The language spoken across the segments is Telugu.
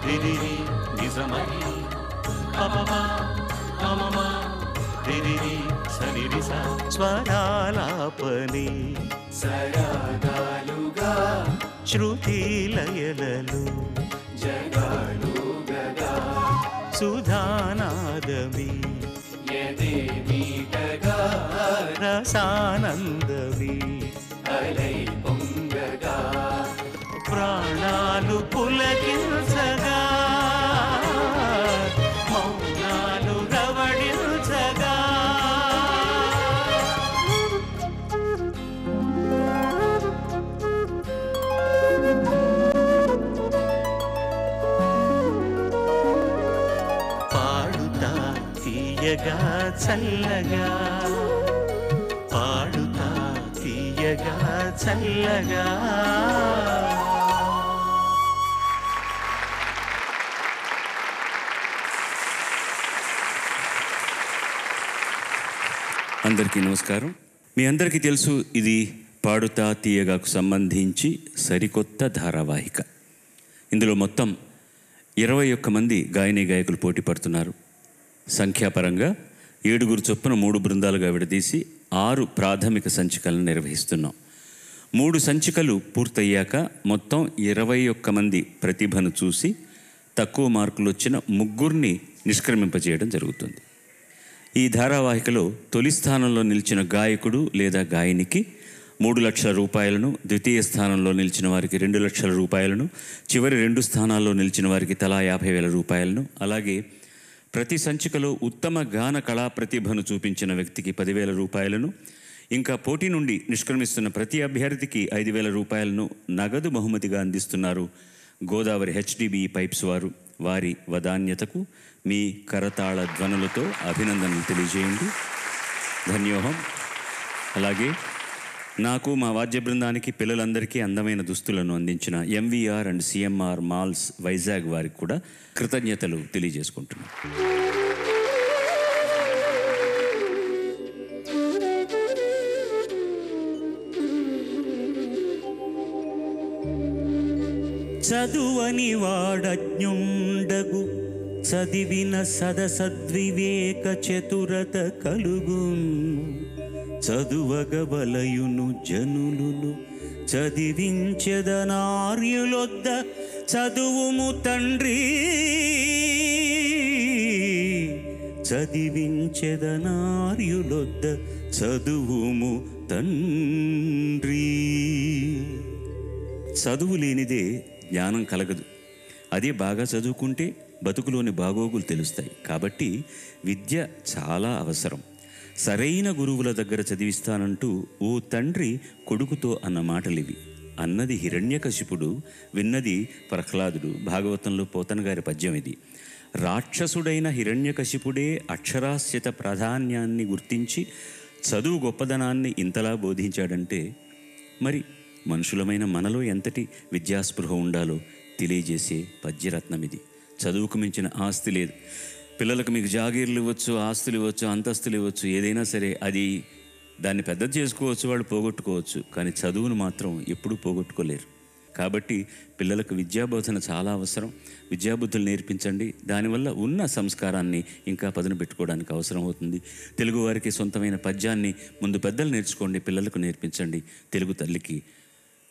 రిరిరి నిజమని పపమా మమమా రిరిరి సనిరిస స్వరాలాపని సరాగాలుగా శృతి లయలలు జగాలుగగా సుధానాదమి యదేమీటగా రసానందమి అలై పొంగగా ప్రాణాలు పులకించగా మౌనాలు రవళించగా పాడుతా తీయగా చల్లగా పాడుతా తీయగా చల్లగా. అందరికీ నమస్కారం. మీ అందరికీ తెలుసు, ఇది పాడుతా తీయగాకు సంబంధించి సరికొత్త ధారావాహిక. ఇందులో మొత్తం 21 మంది గాయని గాయకులు పోటీ పడుతున్నారు. సంఖ్యాపరంగా 7 చొప్పున 3 బృందాలుగా విడదీసి 6 ప్రాథమిక సంచికలను నిర్వహిస్తున్నాం. 3 సంచికలు పూర్తయ్యాక మొత్తం 21 మంది ప్రతిభను చూసి తక్కువ మార్కులు వచ్చిన 3 నిష్క్రమింపజేయడం జరుగుతుంది. ఈ ధారావాహికలో తొలి స్థానంలో నిలిచిన గాయకుడు లేదా గాయనికి 3 లక్షల రూపాయలను, ద్వితీయ స్థానంలో నిలిచిన వారికి 2 లక్షల రూపాయలను, చివరి 2 స్థానాల్లో నిలిచిన వారికి తలా 50,000 రూపాయలను, అలాగే ప్రతి సంచికలో ఉత్తమ గాన కళా ప్రతిభను చూపించిన వ్యక్తికి 10,000 రూపాయలను, ఇంకా పోటీ నుండి నిష్క్రమిస్తున్న ప్రతి అభ్యర్థికి 5,000 రూపాయలను నగదు బహుమతిగా అందిస్తున్నారు గోదావరి HDB పైప్స్ వారు. వారి వదాన్యతకు మీ కరతాళ ధ్వనులతో అభినందనలు తెలియజేయండి. ధన్యోహం. అలాగే నాకు, మా వాద్య బృందానికి, పిల్లలందరికీ అందమైన దుస్తులను అందించిన MVR and CMR malls Vizag వారికి కూడా కృతజ్ఞతలు తెలియజేసుకుంటున్నాను. చదువని వాడజ్ఞుండగు చదివిన సదసద్వివేక చతురత కలుగున్ చదువగవలయును జనులును చదివించెదనార్యులొద్ద చదువుము తండ్రి చదివించెదనార్యులొద్ద చదువుము తండ్రి. చదువు లేనిదే జ్ఞానం కలగదు. అదే బాగా చదువుకుంటే బతుకులోని బాగోగులు తెలుస్తాయి. కాబట్టి విద్య చాలా అవసరం. సరైన గురువుల దగ్గర చదివిస్తానంటూ ఓ తండ్రి కొడుకుతో అన్న మాటలివి. అన్నది హిరణ్యకశిపుడు, విన్నది ప్రహ్లాదుడు. భాగవతంలో పోతన గారి పద్యం ఇది. రాక్షసుడైన హిరణ్యకశిపుడే అక్షరాస్యత ప్రాధాన్యాన్ని గుర్తించి చదువు గొప్పదనాన్ని ఇంతలా బోధించాడంటే మరి మనుషులమైన మనలో ఎంతటి విద్యాస్పృహ ఉండాలో తెలియజేసే పద్యరత్నం ఇది. చదువుకు మించిన ఆస్తి లేదు. పిల్లలకు మీకు జాగీర్లు ఇవ్వచ్చు, ఆస్తులు ఇవ్వచ్చు, అంతస్తులు ఇవ్వచ్చు, ఏదైనా సరే అది దాన్ని పెద్దది చేసుకోవచ్చు, వాళ్ళు పోగొట్టుకోవచ్చు. కానీ చదువును మాత్రం ఎప్పుడూ పోగొట్టుకోలేరు. కాబట్టి పిల్లలకు విద్యాబోధన చాలా అవసరం. విద్యాబుద్ధులు నేర్పించండి. దానివల్ల ఉన్న సంస్కారాన్ని ఇంకా పదును పెట్టుకోవడానికి అవసరం అవుతుంది. తెలుగు వారికి సొంతమైన పద్యాన్ని ముందు పెద్దలు నేర్చుకోండి, పిల్లలకు నేర్పించండి. తెలుగు తల్లికి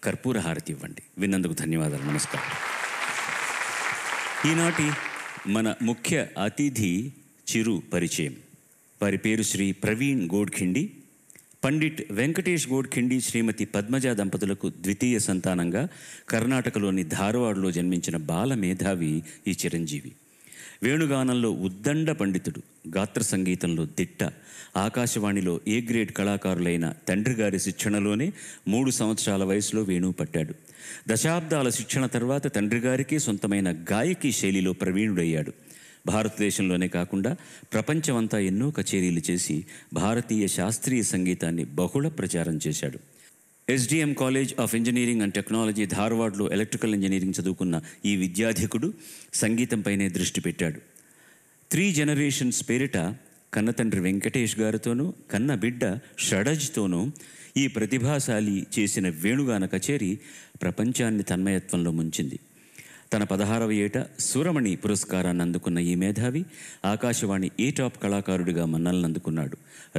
కర్పూర హారతి ఇవ్వండి. విన్నందుకు ధన్యవాదాలు. నమస్కారం. ఈనాటి మన ముఖ్య అతిథి చిరు పరిచయం. వారి పేరు శ్రీ ప్రవీణ్ గోడ్ఖిండి. పండిట్ వెంకటేష్ గోడ్ఖిండి శ్రీమతి పద్మజ దంపతులకు ద్వితీయ సంతానంగా కర్ణాటకలోని ధారవాడలో జన్మించిన బాల మేధావి ఈ చిరంజీవి. వేణుగానంలో ఉద్దండ పండితుడు, గాత్ర సంగీతంలో దిట్ట. ఆకాశవాణిలో ఏ గ్రేడ్ కళాకారులైన తండ్రి గారి శిక్షణలోనే 3 సంవత్సరాల వయసులో వేణువు పట్టాడు. దశాబ్దాల శిక్షణ తర్వాత తండ్రి గారికి సొంతమైన గాయకీ శైలిలో ప్రవీణుడయ్యాడు. భారతదేశంలోనే కాకుండా ప్రపంచమంతా ఎన్నో కచేరీలు చేసి భారతీయ శాస్త్రీయ సంగీతాన్ని బహుళ ప్రచారం చేశాడు. SDM college of engineering and technology ధార్వాడ్లో ఎలక్ట్రికల్ ఇంజనీరింగ్ చదువుకున్న ఈ విద్యాధికుడు సంగీతంపైనే దృష్టి పెట్టాడు. 3 జనరేషన్స్ పేరిట కన్నతండ్రి వెంకటేష్ గారితోనూ కన్న బిడ్డ షడజ్తోనూ ఈ ప్రతిభాశాలి చేసిన వేణుగాన కచేరీ ప్రపంచాన్ని తన్మయత్వంలో ముంచింది. తన 16వ ఏట సూరమణి పురస్కారాన్ని అందుకున్న ఈ మేధావి ఆకాశవాణి ఏ టాప్ కళాకారుడిగా మన్నలను అందుకున్నాడు.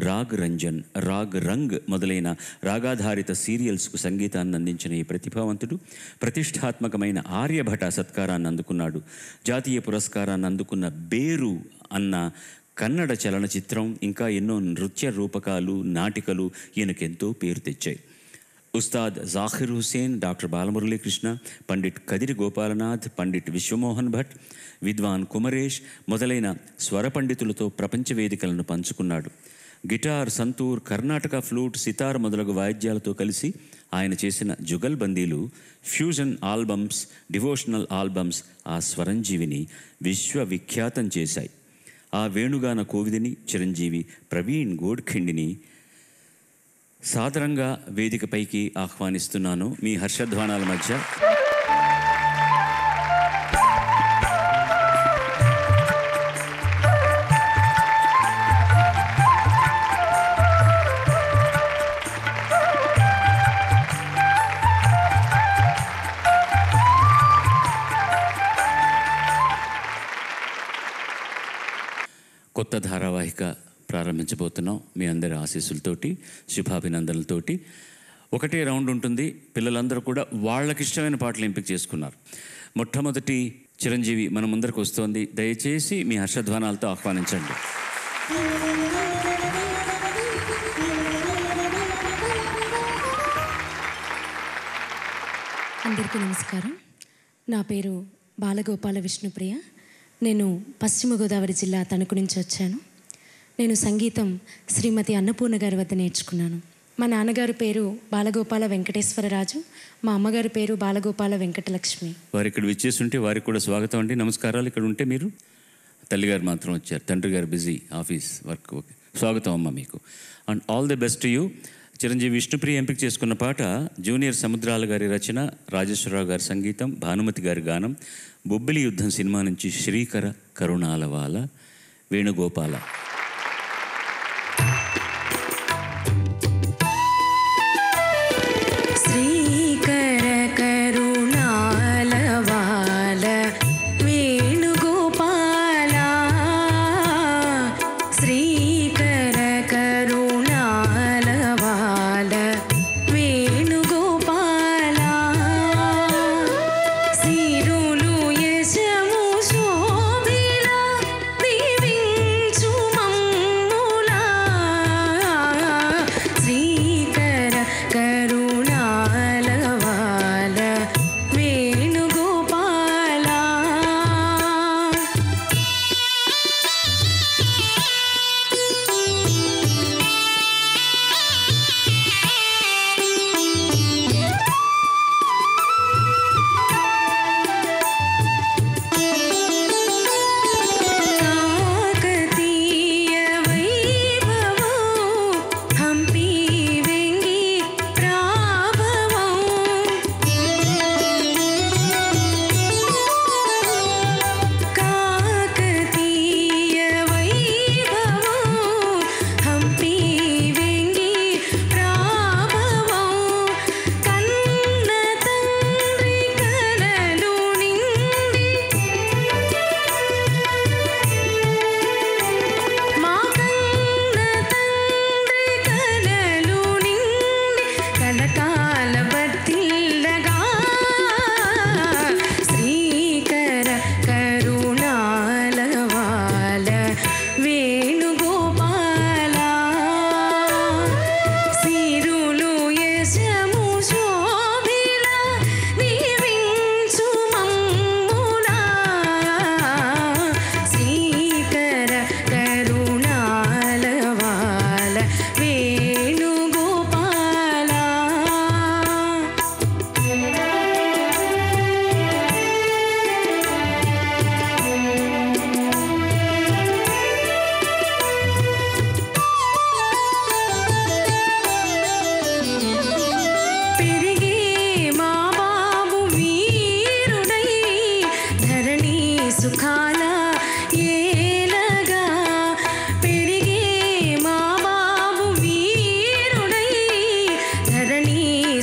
రాగ్ రంజన్, రాగ్ రంగ్ మొదలైన రాగాధారిత సీరియల్స్కు సంగీతాన్ని అందించిన ఈ ప్రతిభావంతుడు ప్రతిష్టాత్మకమైన ఆర్యభట సత్కారాన్ని అందుకున్నాడు. జాతీయ పురస్కారాన్ని అందుకున్న బేరు అన్న కన్నడ చలనచిత్రం, ఇంకా ఎన్నో నృత్య రూపకాలు, నాటికలు ఈయనకెంతో పేరు తెచ్చాయి. ఉస్తాద్ జాకిర్ హుసేన్, డాక్టర్ బాలమురళీకృష్ణ, పండిట్ కదిరి గోపాలనాథ్, పండిట్ విశ్వమోహన్ భట్, విద్వాన్ కుమరేష్ మొదలైన స్వర పండితులతో ప్రపంచ వేదికలను పంచుకున్నాడు. గిటార్, సంతూర్, కర్ణాటక ఫ్లూట్, సితార్ మొదలగు వాయిద్యాలతో కలిసి ఆయన చేసిన జుగల్బందీలు, ఫ్యూజన్ ఆల్బమ్స్, డివోషనల్ ఆల్బమ్స్ ఆ స్వరంజీవిని విశ్వవిఖ్యాతం చేశాయి. ఆ వేణుగాన కోవిదిని చిరంజీవి ప్రవీణ్ గోడ్ఖిండిని సాదరంగా వేదికపైకి ఆహ్వానిస్తున్నాను. మీ హర్షధ్వానాల మధ్య కొత్త ధారావాహిక ప్రారంభించబోతున్నాం. మీ అందరి ఆశీస్సులతోటి, శుభాభినందనలతోటి. ఒకటే రౌండ్ ఉంటుంది. పిల్లలందరూ కూడా వాళ్ళకి ఇష్టమైన పాటలు ఎంపిక చేసుకున్నారు. మొట్టమొదటి చిరంజీవి మన ముందరకు వస్తోంది. దయచేసి మీ హర్షధ్వానాలతో ఆహ్వానించండి. అందరికీ నమస్కారం. నా పేరు బాలగోపాల విష్ణుప్రియ. నేను పశ్చిమ గోదావరి జిల్లా తణుకు నుంచి వచ్చాను. నేను సంగీతం శ్రీమతి అన్నపూర్ణ గారి వద్ద నేర్చుకున్నాను. మా నాన్నగారి పేరు బాలగోపాల వెంకటేశ్వరరాజు, మా అమ్మగారి పేరు బాలగోపాల వెంకటలక్ష్మి. వారు ఇక్కడ విచ్చేస్తుంటే వారికి కూడా స్వాగతం అండి, నమస్కారాలు. ఇక్కడ ఉంటే మీరు తల్లిగారు మాత్రం వచ్చారు, తండ్రి గారు బిజీ ఆఫీస్ వర్క్. ఓకే, స్వాగతం అమ్మ మీకు. And all the best to you. Chiranjeevi Vishnupriya ఎంపిక చేసుకున్న పాట జూనియర్ సముద్రాల గారి రచన, రాజేశ్వరరావు గారి సంగీతం, భానుమతి గారి గానం. బొబ్బిలి యుద్ధం సినిమా నుంచి శ్రీకర కరుణాలవాల వేణుగోపాల.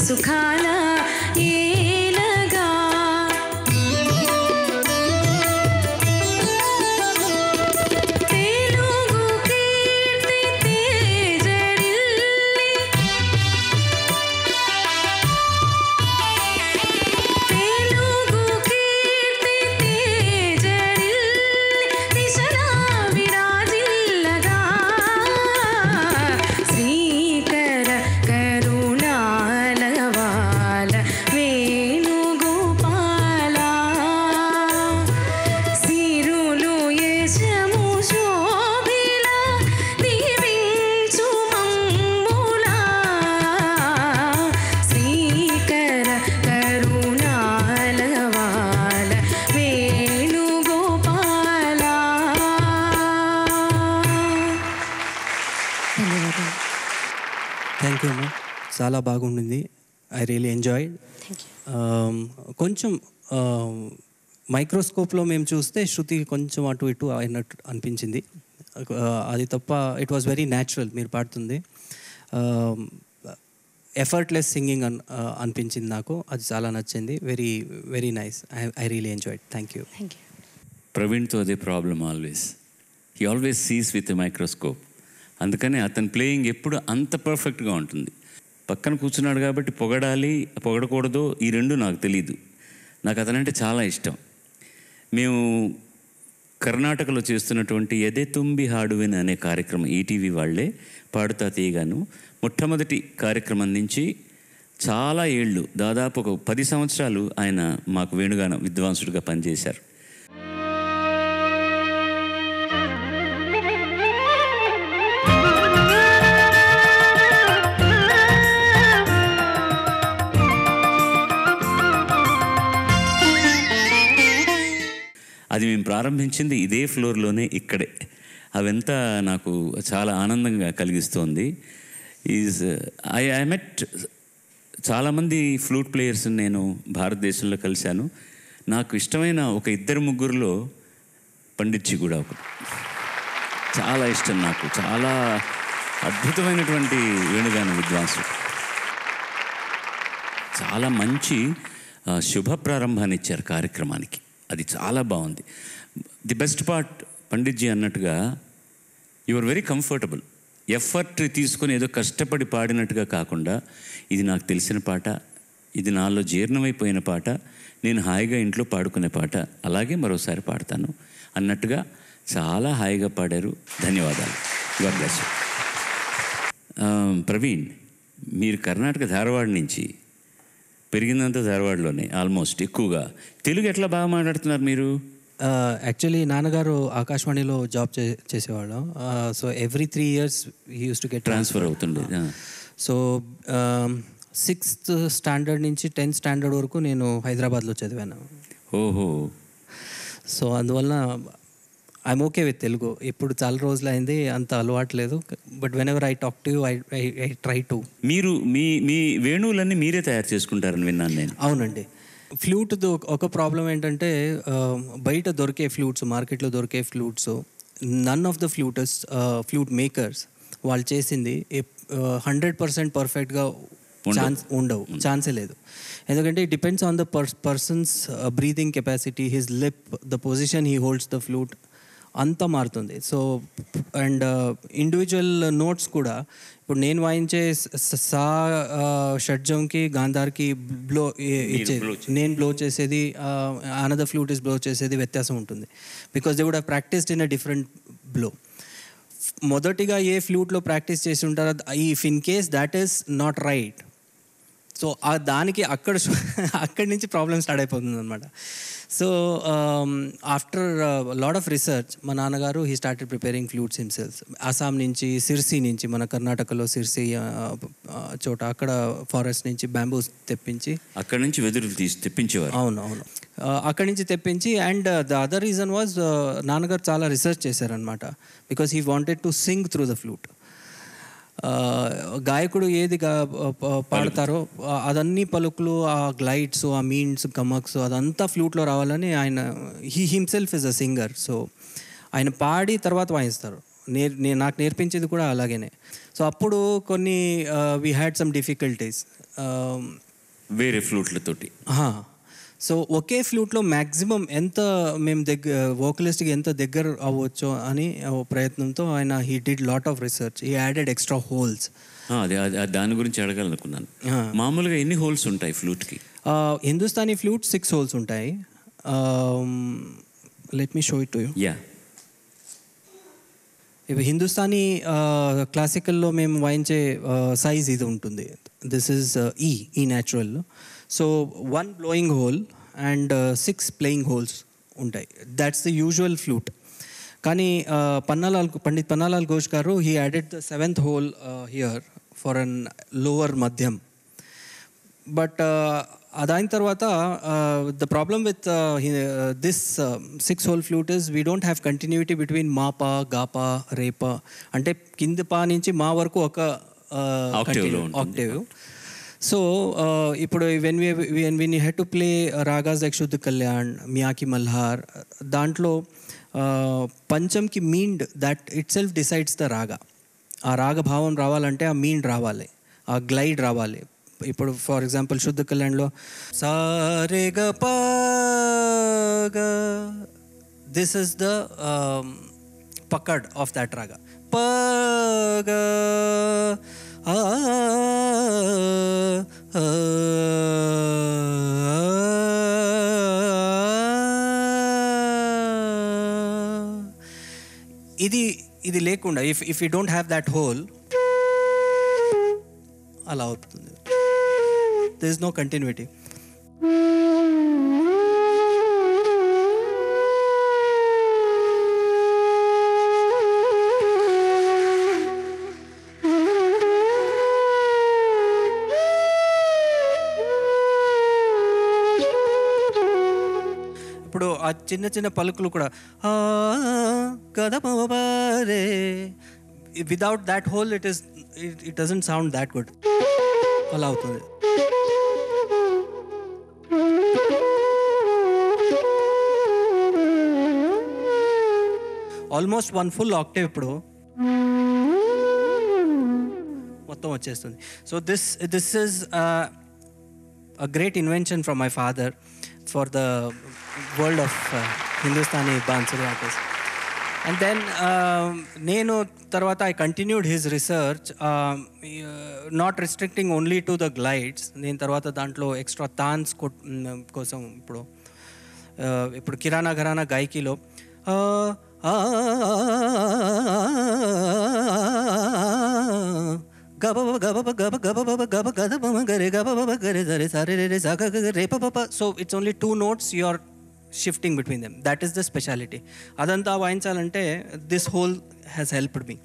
సుఖాల ఏలగా థ్యాంక్ యూ అమ్మా, చాలా బాగుండింది. I really enjoyed. కొంచెం మైక్రోస్కోప్లో మేము చూస్తే శృతి కొంచెం అటు ఇటు అయినట్టు అనిపించింది. అది తప్ప ఇట్ వాజ్ వెరీ న్యాచురల్ మీరు పాడుతుంది. ఎఫర్ట్లెస్ సింగింగ్ అనిపించింది నాకు, అది చాలా నచ్చింది. Very very nice. I really enjoyed. Thank you. ప్రవీణ్తో అదే problem always. He always sees with microscope. అందుకని అతని ప్లేయింగ్ ఎప్పుడు అంత పర్ఫెక్ట్గా ఉంటుంది. పక్కన కూర్చున్నాడు కాబట్టి పొగడాలి పొగడకూడదో ఈ రెండు నాకు తెలీదు. నాకు అతనంటే చాలా ఇష్టం. మేము కర్ణాటకలో చేస్తున్నటువంటి ఎదే తుంబి హాడువిన్ అనే కార్యక్రమం ఈటీవీ వాళ్ళే పాడుతా తీయగాను మొట్టమొదటి కార్యక్రమం నుంచి చాలా ఏళ్ళు, దాదాపు ఒక 10 సంవత్సరాలు ఆయన మాకు వేణుగాన విద్వాంసుడిగా పనిచేశారు. అది మేము ప్రారంభించింది ఇదే ఫ్లోర్లోనే, ఇక్కడే. అవంతా నాకు చాలా ఆనందంగా కలిగిస్తోంది. ఐ మెట్ చాలామంది ఫ్లూట్ ప్లేయర్స్ నేను భారతదేశంలో కలిశాను. నాకు ఇష్టమైన ఒక 2-3లో పండిట్జీ కూడా ఒకటి. చాలా ఇష్టం నాకు. చాలా అద్భుతమైనటువంటి వేణుగాన విద్వాంసుడు. చాలా మంచి శుభ ప్రారంభాన్ని ఇచ్చారు కార్యక్రమానికి. అది చాలా బాగుంది. ది బెస్ట్ పార్ట్ పండిట్జీ అన్నట్టుగా యువర్ వెరీ కంఫర్టబుల్. ఎఫర్ట్ తీసుకొని ఏదో కష్టపడి పాడినట్టుగా కాకుండా, ఇది నాకు తెలిసిన పాట, ఇది నాలో జీర్ణమైపోయిన పాట, నేను హాయిగా ఇంట్లో పాడుకునే పాట, అలాగే మరోసారి పాడతాను అన్నట్టుగా చాలా హాయిగా పాడారు. ధన్యవాదాలు. God bless you. ప్రవీణ్, మీరు కర్ణాటక ధారవాడ నుంచి, పెరిగిందంతా ధారవాడలోనే ఆల్మోస్ట్ ఎక్కువగా. తెలుగు ఎట్లా బాగా మాట్లాడుతున్నారు మీరు? యాక్చువల్లీ నాన్నగారు ఆకాశవాణిలో జాబ్ చేసేవాడు. So every 3 years he use to get transfer అవుతుంది. సో 6th స్టాండర్డ్ నుంచి 10th స్టాండర్డ్ వరకు నేను హైదరాబాద్లో చదివాను. ఓహో. సో అందువల్ల ఐఎమ్ ఓకే విత్ తెలుగు. ఇప్పుడు చాలా రోజులు అయింది, అంత అలవాట్లేదు. But when ever I talk to you I try to. మీరు మీ వేణువులన్నీ మీరే తయారు చేసుకుంటారని విన్నాను నేను. అవునండి. ఫ్లూట్తో ఒక ప్రాబ్లం ఏంటంటే, బయట దొరికే ఫ్లూట్స్, మార్కెట్లో దొరికే flutes, none of the flute makers వాళ్ళు చేసింది 100% పర్ఫెక్ట్గా ఛాన్సే లేదు. ఎందుకంటే it depends on the person's breathing capacity, his lip, the position he holds the flute, అంతా మారుతుంది. సో అండ్ ఇండివిజువల్ నోట్స్ కూడా, ఇప్పుడు నేను వాయించే సా షడ్జంకి గాంధార్కి బ్లో ఇచ్చేది, నేను బ్లో చేసేది, అనదర్ ఫ్లూట్ ఇస్ బ్లో చేసేది వ్యత్యాసం ఉంటుంది. Because they would have practised in a different blow. మొదటిగా ఏ ఫ్లూట్లో ప్రాక్టీస్ చేసి ఉంటారో, in case that is not right, so దానికి అక్కడి నుంచి ప్రాబ్లమ్ స్టార్ట్ అయిపోతుంది అనమాట. So after lot of research మా నాన్నగారు he started preparing flutes himself. Assam నుంచి, సిర్సి నుంచి, మన కర్ణాటకలో సిర్సి చోట, అక్కడ ఫారెస్ట్ నుంచి బ్యాంబూస్ తెప్పించి, అక్కడి నుంచి వెదురులు తీసి తెప్పించేవారు. అవును, అక్కడి నుంచి తెప్పించి. And the other reason was, నాన్నగారు చాలా రీసెర్చ్ చేశారనమాట. Because he wanted to sing through the flute. గాయకుడు ఏది పాడతారో అదన్నీ పలుకులు, ఆ గ్లైడ్స్, ఆ మీన్స్, గమక్స్, అదంతా ఫ్లూట్లో రావాలని ఆయన, he himself is a singer. So ఆయన పాడి తర్వాత వాయిస్తారు. నాకు నేర్పించేది కూడా అలాగనే. సో అప్పుడు కొన్ని వీ హ్యాడ్ సమ్ డిఫికల్టీస్ వేరే ఫ్లూట్లతోటి. సో ఒకే ఫ్లూట్లో మ్యాక్సిమం ఎంత మేము వోకలిస్ట్కి ఎంత దగ్గర అవ్వచ్చో అని ప్రయత్నంతో ఆయన he did lot of research. He added extra holes. అదే దాని గురించి అడగాలనుకున్నాను. మామూలుగా ఎన్ని హోల్స్ ఉంటాయి ఫ్లూట్కి? హిందుస్థానీ ఫ్లూట్ 6 హోల్స్ ఉంటాయి. Let me show it to you. ఇప్పుడు హిందుస్థానీ క్లాసికల్లో మేము వాయించే సైజ్ ఇది ఉంటుంది. దిస్ ఈజ్ ఈ natural. So 1 blowing hole and 6 playing holes ఉంటాయి. That's the usual flute. కానీ పండిత్ పన్నాలాల్ ఘోష్ గారు he added the 7th hole here for an lower మధ్యం. బట్ అదాయిన తర్వాత the problem with this 6 hole flute is we don't have continuity between మా పా, గా పా, రే పా. అంటే కింది పా నుంచి మా వరకు ఒక ఆక్టేవ్. సో ఇప్పుడు when you had to play ragas like Shuddh Kalyan, Miyan ki Malhar, దాంట్లో పంచంకి మీండ్ that itself decides the raga. ఆ రాగ భావం రావాలంటే ఆ మీండ్ రావాలి, ఆ గ్లైడ్ రావాలి. ఇప్పుడు ఫర్ ఎగ్జాంపుల్ శుద్ధ కళ్యాణ్లో సారేగ పాగా, this is the pakad of that raga. పాగా ఇది లేకుండా if you don't have that hole, అలా అవుతుంది. There is no continuity. ఇప్పుడు ఆ చిన్న చిన్న పలుకులు కూడా కదపరే, without that hole it doesn't sound that good. అలా అవుతుంది. ఆల్మోస్ట్ 1 full octave ఇప్పుడు మొత్తం వచ్చేస్తుంది. So this is a great invention from my father for the world of Hindustani Bansuri artists. And then నేను తర్వాత I continued his research, not restricting only to the glides. నేను తర్వాత దాంట్లో ఎక్స్ట్రా తాన్స్ కోసం ఇప్పుడు కిరాణా ఘరానా గాయకిలో గబ గబ గబ గబ గబ గబ గరే గబ గరే సరే సరే రే సా గ రే ప ప. So it's only 2 notes you are shifting between them. That is the speciality. అదంతా వాయించాలంటే this whole has helped me.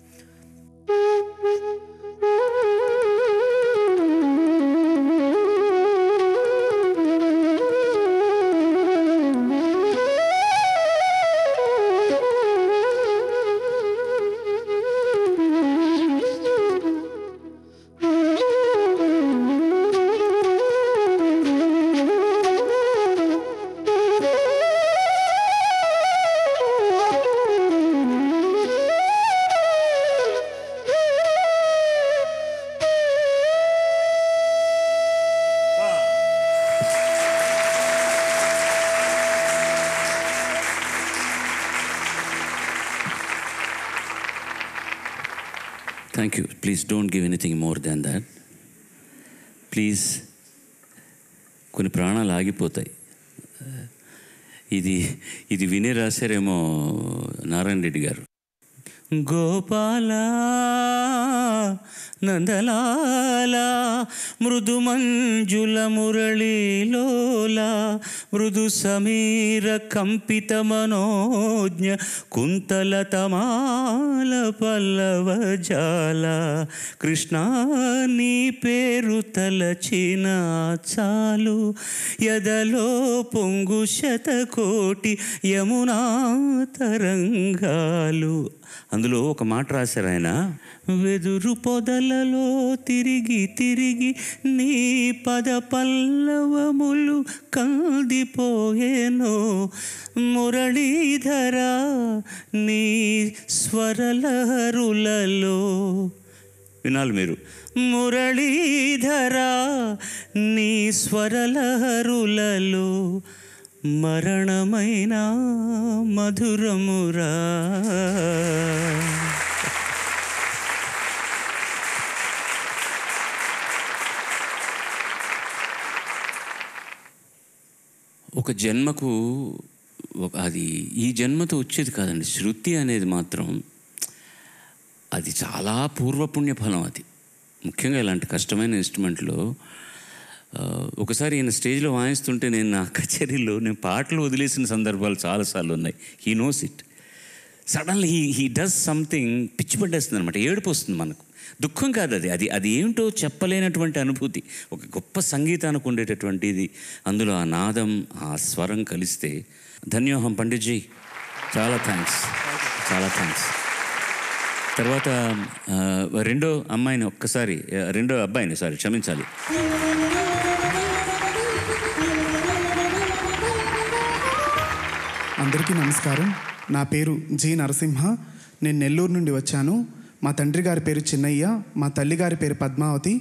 Thank you. Please don't give anything more than that. Please, కొన్ని ప్రాణాలు ఆగిపోతాయి. ఇది వినే రాశారేమో నారాయణ రెడ్డి గారు. గోపాల నందలాల మృదు మంజుల మురళీలోల మృదు సమీర కంపిత మనోజ్ఞ కుంతల తమాల పల్లవ జాల కృష్ణ నీ పేరు తలచిన చాలు యదలో పొంగు శతకోటి యమునా తరంగాలు. అందులో ఒక మాట రాశారు ఆయన, వెదురు పొదలలో తిరిగి తిరిగి నీ పద పల్లవములు కందిపోయేనో మురళీధర నీ స్వరలహరులలో. వినాలి మీరు, మురళీధర నీ స్వరలహరులలో మరణమైన మధురమురా. ఒక జన్మకు అది ఈ జన్మతో వచ్చేది కాదండి. శృతి అనేది మాత్రం అది చాలా పూర్వపుణ్య ఫలం. అది ముఖ్యంగా ఇలాంటి కష్టమైన ఇన్స్ట్రుమెంట్లో ఒకసారి ఈయన స్టేజ్లో వాయిస్తుంటే నేను నా కచేరీలో నేను పాటలు వదిలేసిన సందర్భాలు చాలాసార్లు ఉన్నాయి. He knows it. Suddenly he does something, పిచ్చి పట్టేస్తుంది అనమాట, ఏడుపు వస్తుంది మనకు. దుఃఖం కాదు అది ఏంటో చెప్పలేనటువంటి అనుభూతి. ఒక గొప్ప సంగీతానికి ఉండేటటువంటిది, అందులో ఆ నాదం ఆ స్వరం కలిస్తే. ధన్యోహం పండిట్జీ, చాలా థ్యాంక్స్, చాలా థ్యాంక్స్. తర్వాత రెండో అమ్మాయిని ఒక్కసారి, రెండో అబ్బాయిని క్షమించాలి. అందరికీ నమస్కారం. నా పేరు జి నరసింహ. నేను నెల్లూరు నుండి వచ్చాను. మా తండ్రి గారి పేరు చిన్నయ్య, మా తల్లి గారి పేరు పద్మావతి.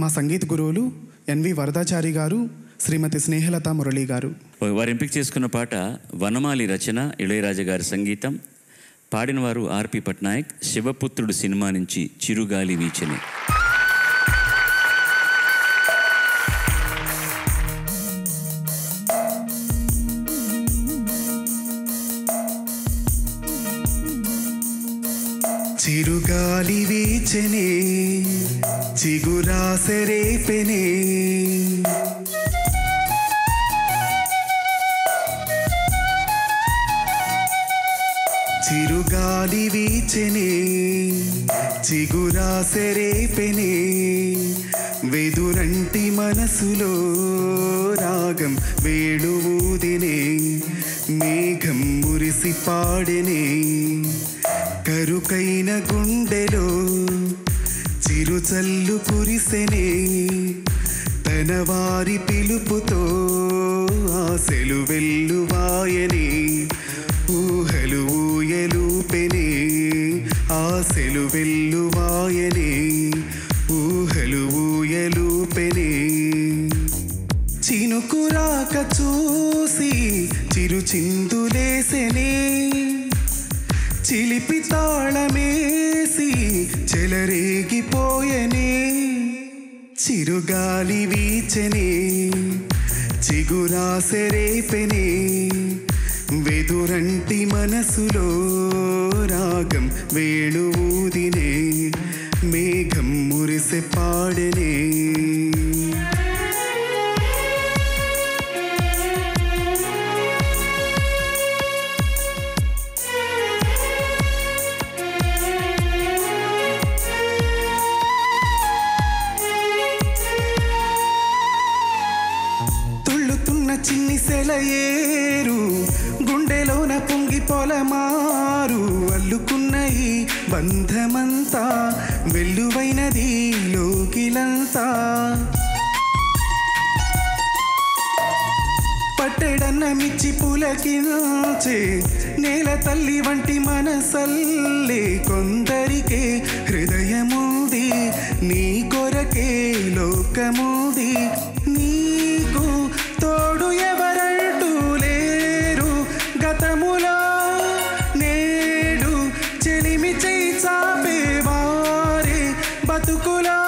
మా సంగీత గురువులు ఎన్వి వరదాచారి గారు, శ్రీమతి స్నేహలత మురళి గారు. వారు ఎంపిక చేసుకున్న పాట వనమాలి రచన, ఇళయరాజా గారి సంగీతం. పాడినవారు ఆర్పి పట్నాయక్. శివపుత్రుడు సినిమా నుంచి చిరుగాలి వీచెని. చిరుగాలి వీచెనే, చిగురాసరేపెనే, చిరుగాలి వీచెనే, చిగురాసరేపెనే, వెదురంటి మనసులో రాగం వేణువూదినే, మేఘం మురిసి పాడెనే, కరుకైన గుండెలో చిరుచల్లు కురిసెనే, తన వారి పిలుపుతో ఆశలు వెల్లువాయని, ఊహలు ఊయలూపెనే, ఆశలు వెల్లువాయని, ఊహలు ఊయలూపెనే, చినుకురాక చూసి చిరుచిందులేసెనే, చిలిపి తాళమేసి చెలరేగిపోయనే, చిరుగాలి వీచెనే, చిగురాసరేపెనే, వెదురంటి మనసులో రాగం వేణువూదినే, మేఘం మురిసె పాడెనే. చిన్ని సెలయేరు గుండెలోన పొంగి పొలమారు, అల్లుకున్న ఈ బంధమంతా వెల్లువైనది లోకిలంతా, పట్టెడన్న మిచ్చి పులకించే నేల తల్లి వంటి మనసల్లే, కొందరికే హృదయముంది నీ కొరకే లోకముంది, నీకు తోడు ఎవరంటూ లేరు గతములో, నేడు చెలిమి చేయి చాపే వారే బతుకులో,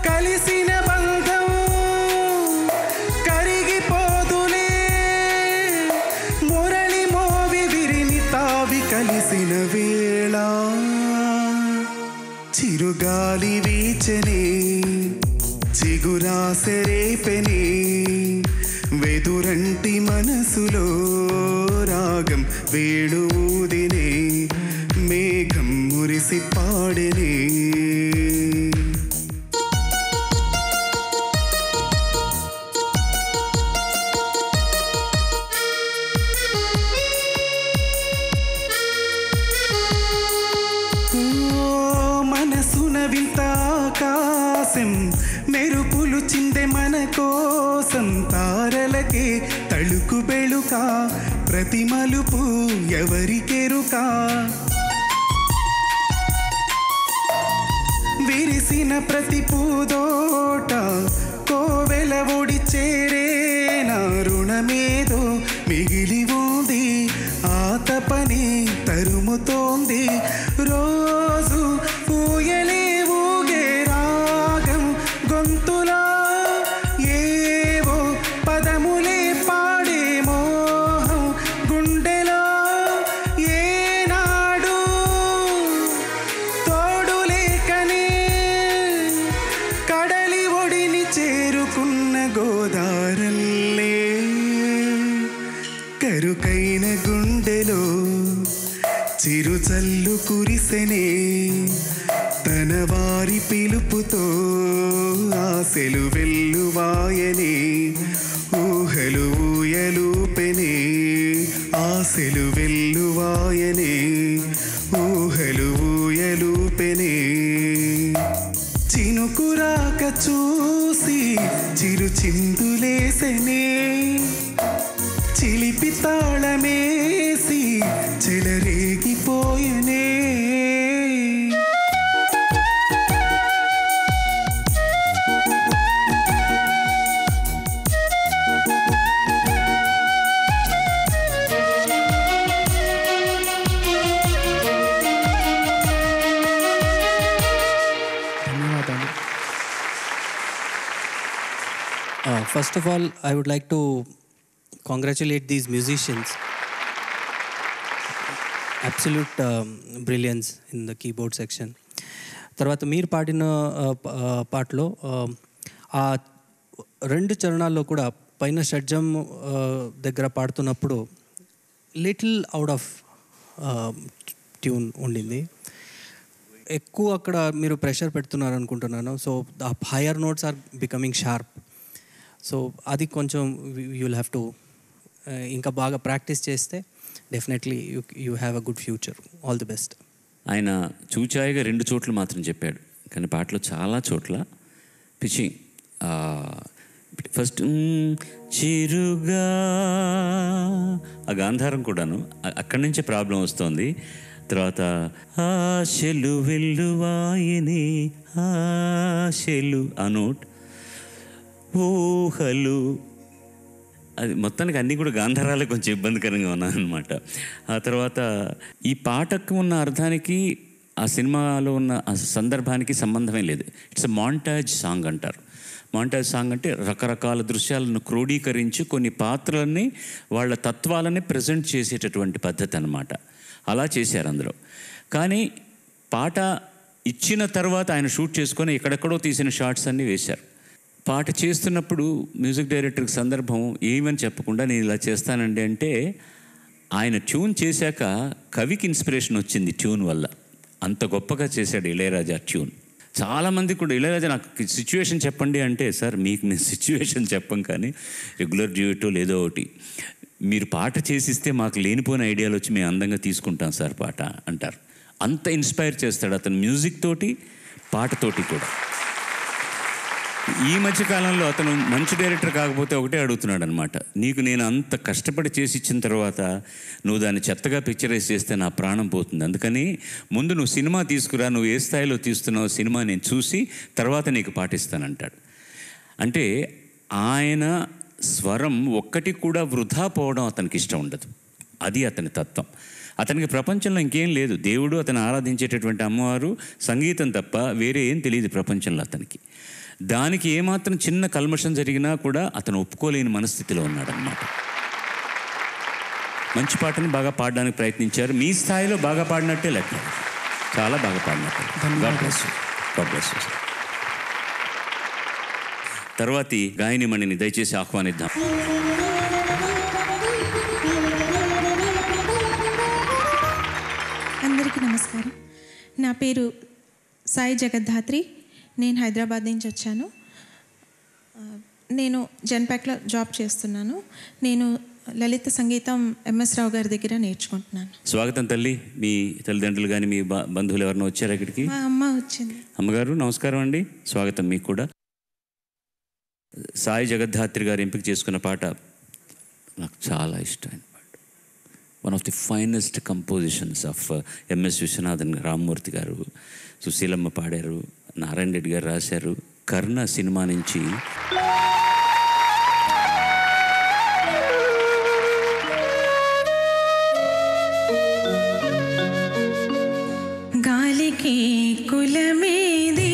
కలిసిన బంధం కరిగిపోదులే, మురళి మోవి విరిని తావి కలిసిన వేళ, చిరుగాలి వీచెనే, చిగురాసరేపెనే, వెదురంటి మనసులో రాగం వేణువూదినే, మేఘం మురిసి పాడెనే. మనసున వింత ఆకాశం మెరుపులు చిందే మన కోసం, తారలకే తళుకు బెళుక, ప్రతి మలుపు ఎవరికెరుక, విరిసిన ప్రతి పూదోట కోవెల ఒడి చేరే, నా రుణమేదో మిగిలి ఉంది, ఆ తపని తరుముతోంది, రోజు పూయలే ఊగే రాగం గొంతులా, ఏవో పదములే పాడే మోహం గుండెలో, ఏనాడు తోడులేకనే కడలి ఒడిని చేరుకున్న గోదారల్లే, కరుకైన గుండెలో చిరుచల్లు కురిసెనే, తన వారి పిలుపుతో ఆశలు వెల్లువాయనే, ఊహలు ఊయలూపెనే, ఆశలు వెల్లువాయనే, ఊహలు ఊయ చినుకురాక చూసి చిరు చిందులేసనే చిలిపి తాళమేసి చెలరేగిపోయనే First of all, I would like to congratulate these musicians. Absolute brilliance in the keyboard section. తర్వాత మీరు పాడిన పాటలో ఆ రెండు చరణాల్లో కూడా పైన షడ్జం దగ్గర పాడుతున్నప్పుడు లిటిల్ అవుట్ ఆఫ్ ట్యూన్ ఉండింది. ఎక్కువ అక్కడ మీరు ప్రెషర్ పెడుతున్నారు అనుకుంటున్నాను. So the higher notes are becoming sharp. So అది కొంచెం యూ విల్ హ్యావ్ టు ఇంకా బాగా ప్రాక్టీస్ చేస్తే definitely you have a good future. All the best. ఆయన చూచాయిగా 2 చోట్ల మాత్రం చెప్పాడు, కానీ పాటలో చాలా చోట్ల పిచ్చింగ్. ఫస్ట్ చిరుగా ఆ గాంధారం కూడాను అక్కడి నుంచే ప్రాబ్లం వస్తుంది. తర్వాత ఆశలు వెల్లువాయనే ఆశలు ఆ నోట్, ఊహలు, అది మొత్తానికి అన్నీ కూడా గాంధారాలే కొంచెం ఇబ్బందికరంగా ఉన్నాయన్నమాట. ఆ తర్వాత ఈ పాటకు ఉన్న అర్థానికి ఆ సినిమాలో ఉన్న ఆ సందర్భానికి సంబంధమే లేదు. ఇట్స్ అ మాంటాజ్ సాంగ్ అంటారు. మాంటాజ్ సాంగ్ అంటే రకరకాల దృశ్యాలను క్రోడీకరించి కొన్ని పాత్రలని వాళ్ళ తత్వాలని ప్రజెంట్ చేసేటటువంటి పద్ధతి అన్నమాట. అలా చేశారు అందులో. కానీ పాట ఇచ్చిన తర్వాత ఆయన షూట్ చేసుకొని ఎక్కడెక్కడో తీసిన షార్ట్స్ అన్నీ వేశారు. పాట చేస్తున్నప్పుడు మ్యూజిక్ డైరెక్టర్కి సందర్భం ఏమని చెప్పకుండా నేను ఇలా చేస్తానండి అంటే, ఆయన ట్యూన్ చేశాక కవికి ఇన్స్పిరేషన్ వచ్చింది ట్యూన్ వల్ల. అంత గొప్పగా చేశాడు ఇళయరాజా ట్యూన్. చాలామంది కూడా ఇళయరాజా నాకు సిచ్యువేషన్ చెప్పండి అంటే, సార్ మీకు నేను సిచ్యువేషన్ చెప్పం, కానీ రెగ్యులర్ డ్యూయటో లేదో ఒకటి మీరు పాట చేసిస్తే మాకు లేనిపోయిన ఐడియాలు వచ్చి మేము అందంగా తీసుకుంటాం సార్ పాట అంటారు. అంత ఇన్స్పైర్ చేస్తాడు అతను మ్యూజిక్ తోటి పాటతోటి కూడా. ఈ మధ్యకాలంలో అతను మంచి డైరెక్టర్ కాకపోతే ఒకటే అడుగుతున్నాడు అనమాట, నీకు నేను అంత కష్టపడి చేసి ఇచ్చిన తర్వాత నువ్వు దాన్ని చెత్తగా పిక్చరైజ్ చేస్తే నా ప్రాణం పోతుంది, అందుకని ముందు నువ్వు సినిమా తీసుకురా, నువ్వు ఏ స్థాయిలో తీస్తున్నావు సినిమా నేను చూసి తర్వాత నీకు పాటిస్తానంటాడు. అంటే ఆయన స్వరం ఒక్కటి కూడా వృధా పోవడం అతనికి ఇష్టం ఉండదు. అది అతని తత్వం. అతనికి ప్రపంచంలో ఇంకేం లేదు, దేవుడు, అతను ఆరాధించేటటువంటి అమ్మవారు, సంగీతం తప్ప వేరే ఏం తెలియదు ప్రపంచంలో అతనికి. దానికి ఏమాత్రం చిన్న కల్మషం జరిగినా కూడా అతను ఒప్పుకోలేని మనస్థితిలో ఉన్నాడనమాట. మంచి పాటని బాగా పాడడానికి ప్రయత్నించారు. మీ స్థాయిలో బాగా పాడినట్టే లెక్క, చాలా బాగా పాడినట్టే. God bless you. God bless you. తర్వాతి గాయనిమణిని దయచేసి ఆహ్వానిద్దాం. అందరికీ నమస్కారం. నా పేరు సాయి జగద్ధాత్రి. నేను హైదరాబాద్ నుంచి వచ్చాను. నేను జన్పాక్లో జాబ్ చేస్తున్నాను. నేను లలిత సంగీతం ఎంఎస్ రావు గారి దగ్గర నేర్చుకుంటున్నాను. స్వాగతం తల్లి. మీ తల్లిదండ్రులు కానీ మీ బంధువులు ఎవరైనా వచ్చారు ఇక్కడికి? మా అమ్మ వచ్చింది. అమ్మగారు నమస్కారం అండి, స్వాగతం మీకు కూడా. సాయి జగద్ధాత్రి గారు ఎంపిక చేసుకున్న పాట నాకు చాలా ఇష్టమైన పాట. One of the finest compositions of MS Viswanathan, Rammurthy గారు, సుశీలమ్మ పాడారు, నారాయణ రెడ్డి గారు రాశారు. కర్ణ సినిమా నుంచి గాలికి కులమేది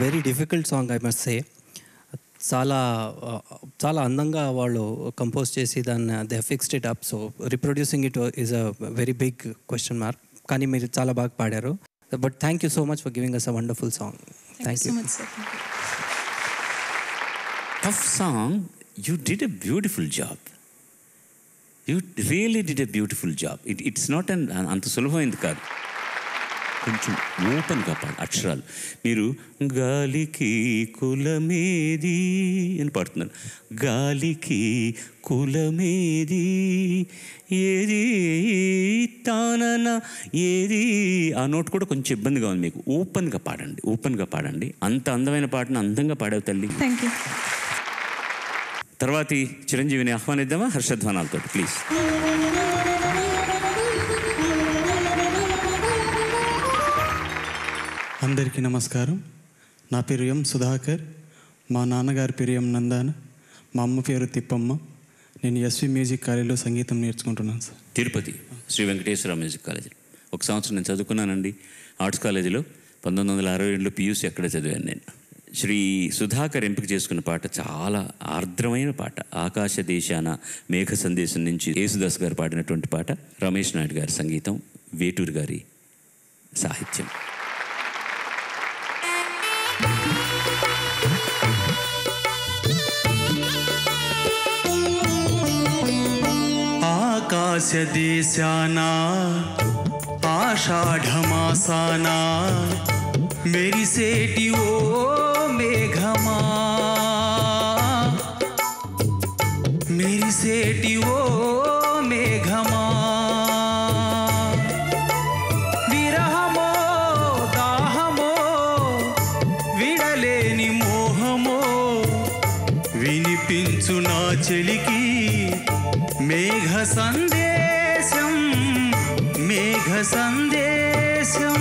very difficult song I must say. చాలా అందంగా వాళ్ళు కంపోజ్ చేసి దాన్ని they fixed it up. So reproducing it is a very big question mark. కానీ మీరు చాలా బాగా పాడారు. But thank you so much for giving us a wonderful song. Thank you. Tough song, you did a beautiful job. You really did a beautiful job. It's not అంత సులభమైంది కాదు. కొంచెం ఓపెన్గా పాడు అక్షరాలు. మీరు గాలికి కులమేది అని పాడుతున్నారు. గాలికి కులమేది ఏది తానన ఏది, ఆ నోట్ కూడా కొంచెం ఇబ్బందిగా ఉంది మీకు. ఓపెన్గా పాడండి. అంత అందమైన పాటను అందంగా పాడావు తల్లి. Thank you. తర్వాతి చిరంజీవిని ఆహ్వానిద్దామా హర్షధ్వానాలతో ప్లీజ్. అందరికీ నమస్కారం. నా పేరు ఎం సుధాకర్. మా నాన్నగారి పేరు ఎం నందాన. మా అమ్మ పేరు తిప్పమ్మ. నేను ఎస్వి మ్యూజిక్ కాలేజీలో సంగీతం నేర్చుకుంటున్నాను sir. Tirupati Sri Venkateswara music college. ఒక సంవత్సరం నేను చదువుకున్నానండి ఆర్ట్స్ కాలేజీలో. 1962లో PUC అక్కడే చదివాను నేను. శ్రీ సుధాకర్ ఎంపిక చేసుకున్న పాట చాలా ఆర్ద్రమైన పాట. ఆకాశ దేశాన మేఘ సందేశం నుంచి యేసుదాస్ గారు పాడినటువంటి పాట. రమేష్ నాయుడు గారి సంగీతం, వేటూరు గారి సాహిత్యం. ఆకాశ దేశాన ఆషాఢమాసాన మెరిసేటి ఓ మేఘమా, మెరిసేటి ఓ మేఘమా, విరహమో దాహమో విడలేని మోహమో వినిపించు నా చెలికి మేఘ సందేశం, మేఘ సందేశం.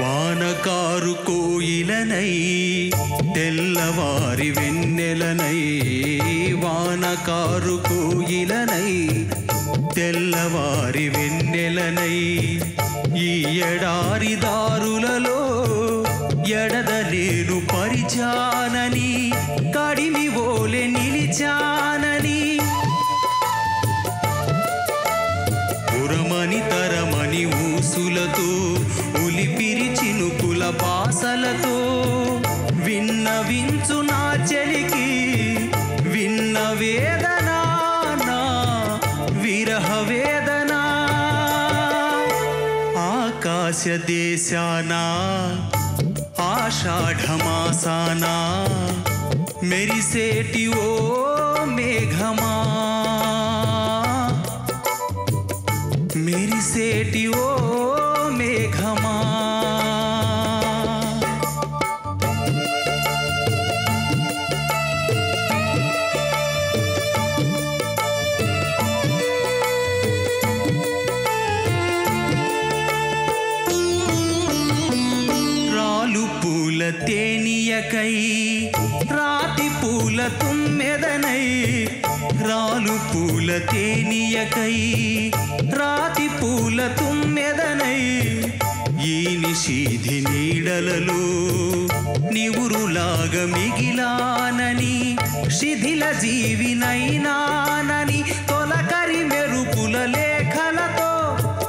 వానకారు కోయిలనై తెల్లవారి వెన్నెలనై, వానకారు కోయిలనై తెల్లవారి వెన్నెలనై, ఈ ఎడారి దారులలో ఎడదలేను పరిచానని, కడిమి ఓలె నిలిచానని, పురమని తరమని ఊసులతో ఉలిపిరి చినుకుల బాసలతో విన్నవించు నా చెలికి విన్న వేదన, నా విరహ వేదన. ఆకాశ దేశాన ఆషాఢమాసాన మెరిసేటి ఓ మేఘమా, మెరిసేటి ఓ మేఘమా. రాలు పూల తేనియకై రాతి పూల తుమ్మెదనై, రాలు పూల తేనియకై రాతి పూల తుమ్మెదనై, ఈ నిషీధి నీడలలో నివురులాగా మిగిలానని, శిథిల జీవినైనానని, తొలకరి మెరుపుల లేఖలతో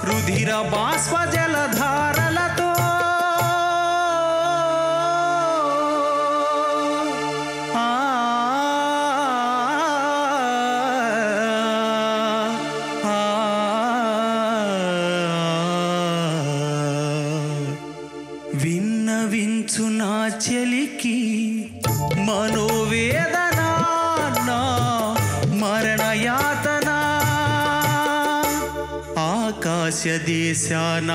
రుధిర బాష్ప జలధారలతో విన్నవించు నా చెలికి మనోవేదన, నా మరణయాతన. ఆకాశ దేశాన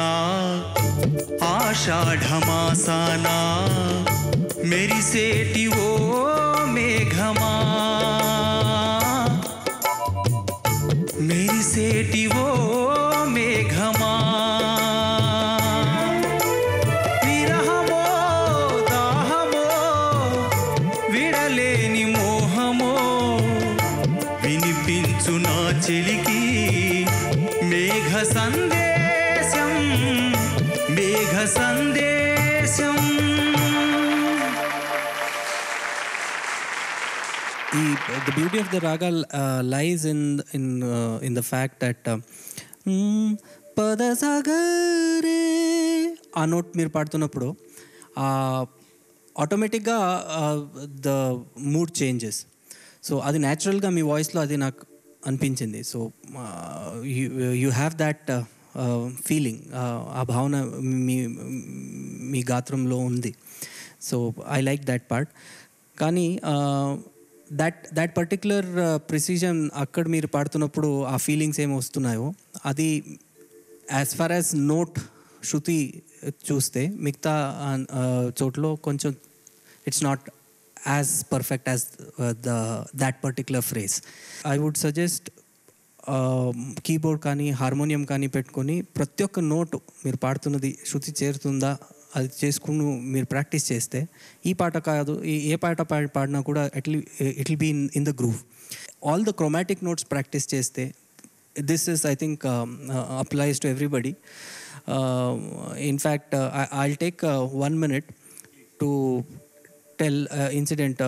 ఆషాఢమాసాన మెరిసేటి ఓ మేఘమా, మెరిసేటి ఓ మేఘమా. తెలుసు నా చెలికి మేఘ సందేశం మేఘ సందేశం. The beauty of the raga lies in the fact that పద సాగరే ఆ నోట్ మీరు పాడుతున్నప్పుడు ఆటోమేటిక్గా ద మూడ్ చేంజెస్. సో అది న్యాచురల్గా మీ వాయిస్లో అది నాకు అనిపించింది. So you have that feeling, ఆ భావన మీ గాత్రంలో ఉంది. So I like that part. కానీ that particular precision అక్కడ మీరు పాడుతున్నప్పుడు ఆ ఫీలింగ్స్ ఏమి వస్తున్నాయో అది యాజ్ ఫార్ యాజ్ నోట్ శృతి చూస్తే మిగతా చోట్ల కొంచెం it's not as perfect as that particular phrase. I would suggest keyboard కానీ హార్మోనియం కానీ పెట్టుకొని ప్రతి ఒక్క నోటు మీరు పాడుతున్నది శృతి చేరుతుందా అది చేసుకుని మీరు ప్రాక్టీస్ చేస్తే ఈ పాట కాదు ఏ పాట పాడినా కూడా it will be in the groove. All the chromatic notes practice చేస్తే this is I think applies to everybody. In fact I'll take 1 minute to tell incident.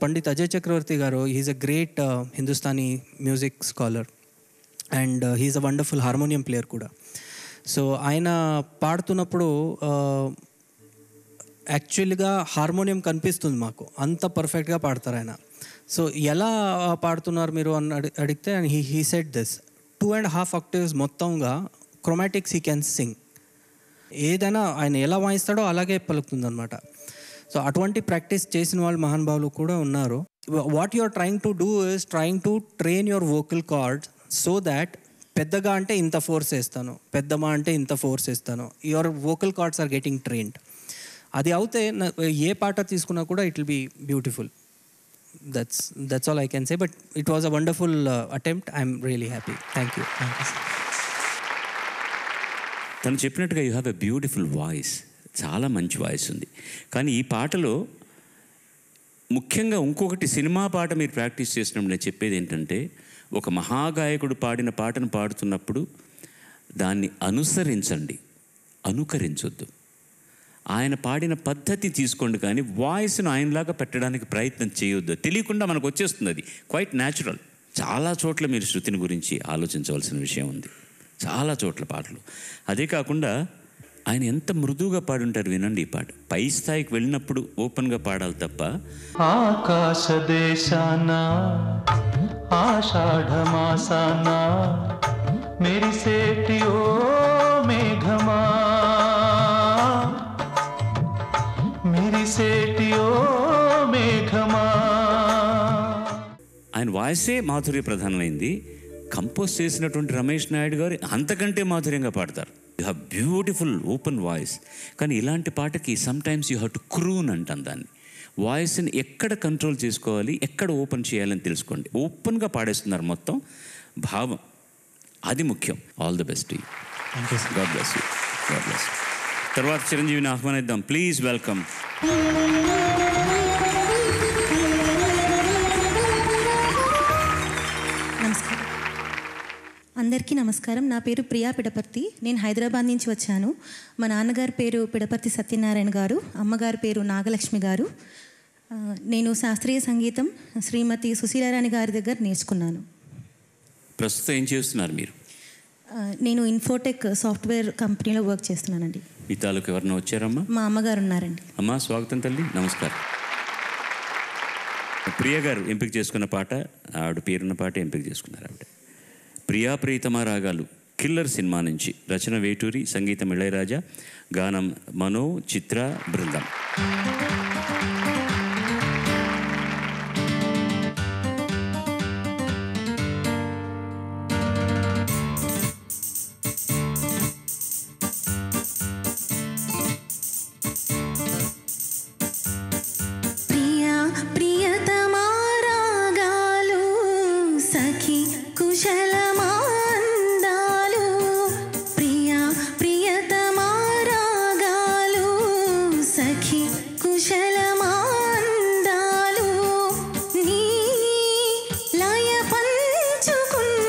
Pandit Ajay Chakravarthy గారు, he's a great Hindustani music scholar and he's a wonderful harmonium player కూడా. సో ఆయన పాడుతున్నప్పుడు యాక్చువల్గా హార్మోనియం కనిపిస్తుంది మాకు, అంత పర్ఫెక్ట్గా పాడతారు ఆయన. సో ఎలా పాడుతున్నారు మీరు అని అడిగితే హీ సెడ్ దిస్ 2.5 octaves మొత్తంగా క్రోమాటిక్స్ హీ క్యాన్ సింగ్. ఏదైనా ఆయన ఎలా వాయిస్తాడో అలాగే పలుకుతుంది అనమాట. సో అటువంటి ప్రాక్టీస్ చేసిన వాళ్ళు మహానుభావులు కూడా ఉన్నారు. What you are trying to do is trying to train your vocal cords so that పెద్దగా అంటే ఇంత ఫోర్స్ వేస్తాను, పెద్దమా అంటే ఇంత ఫోర్స్ వేస్తాను, your vocal cords are getting trained. అది అవుతే ఏ పాట తీసుకున్నా కూడా it will be beautiful. That's all I can say. But it was a wonderful attempt. I'm really happy. Thank you. తను చెప్పినట్టుగా you have a beautiful voice, చాలా మంచి వాయిస్ ఉంది. కానీ ఈ పాటలో ముఖ్యంగా ఇంకొకటి, సినిమా పాట మీరు ప్రాక్టీస్ చేసినప్పుడు నేను చెప్పేది ఏంటంటే, ఒక మహాగాయకుడు పాడిన పాటను పాడుతున్నప్పుడు దాన్ని అనుసరించండి, అనుకరించొద్దు. ఆయన పాడిన పద్ధతి తీసుకోండి, కానీ వాయిస్ను ఆయనలాగా పెట్టడానికి ప్రయత్నం చేయొద్దు. తెలియకుండా మనకు వచ్చేస్తుంది, అది క్వైట్ న్యాచురల్. చాలా చోట్ల మీరు శృతిని గురించి ఆలోచించవలసిన విషయం ఉంది, చాలా చోట్ల పాటలు. అదే కాకుండా ఆయన ఎంత మృదువుగా పాడుంటారు వినండి. ఈ పాట పై స్థాయికి వెళ్ళినప్పుడు ఓపెన్గా పాడాలి తప్ప. ఆకాశ దేశాన ఆషాఢమాసాన మెరిసేటి ఓ మేఘమా మెరిసేటి ఓ మేఘమా. ఆయన వాయిసే మాధుర్య ప్రధానమైంది. కంపోజ్ చేసినటువంటి రమేష్ నాయుడు గారు అంతకంటే మాధుర్యంగా పాడతారు. You have beautiful open voice. కానీ ఇలాంటి పాటకి సమ్టైమ్స్ యూ హ్యావ్ టు క్రూన్ అంటాం దాన్ని. వాయిస్ని ఎక్కడ కంట్రోల్ చేసుకోవాలి, ఎక్కడ ఓపెన్ చేయాలని తెలుసుకోండి. ఓపెన్గా పాడేస్తున్నారు మొత్తం భావం, అది ముఖ్యం. All the best. God bless you. God bless you. తర్వాత చిరంజీవిని ఆహ్వానిద్దాం. Please welcome. అందరికీ నమస్కారం. నా పేరు ప్రియా పిడపర్తి. నేను హైదరాబాద్ నుంచి వచ్చాను. మా నాన్నగారి పేరు పిడపర్తి సత్యనారాయణ గారు, అమ్మగారి పేరు నాగలక్ష్మి గారు. నేను శాస్త్రీయ సంగీతం శ్రీమతి సుశీలారాణి గారి దగ్గర నేర్చుకున్నాను. ప్రస్తుతం ఏం చేస్తున్నారు మీరు? నేను ఇన్ఫోటెక్ సాఫ్ట్వేర్ కంపెనీలో వర్క్ చేస్తున్నానండి. మీ తాలూకు ఎవరైనా వచ్చారమ్మా? మా అమ్మగారు ఉన్నారండి. అమ్మా స్వాగతం తల్లి, నమస్కారం. ప్రియ గారు ఎంపిక చేసుకున్న పాట, ఆవిడ పేరున్న పాట ఎంపిక చేసుకున్నారు ఆవిడ. ప్రియా ప్రీతమ రాగాలు కిల్లర్ సినిమా నుంచి. రచన వేటూరి, సంగీతం ఇళయరాజా, గానం మనో, చిత్ర బృందం. కుశలమాందాలు నీ లయ పంచుకున్న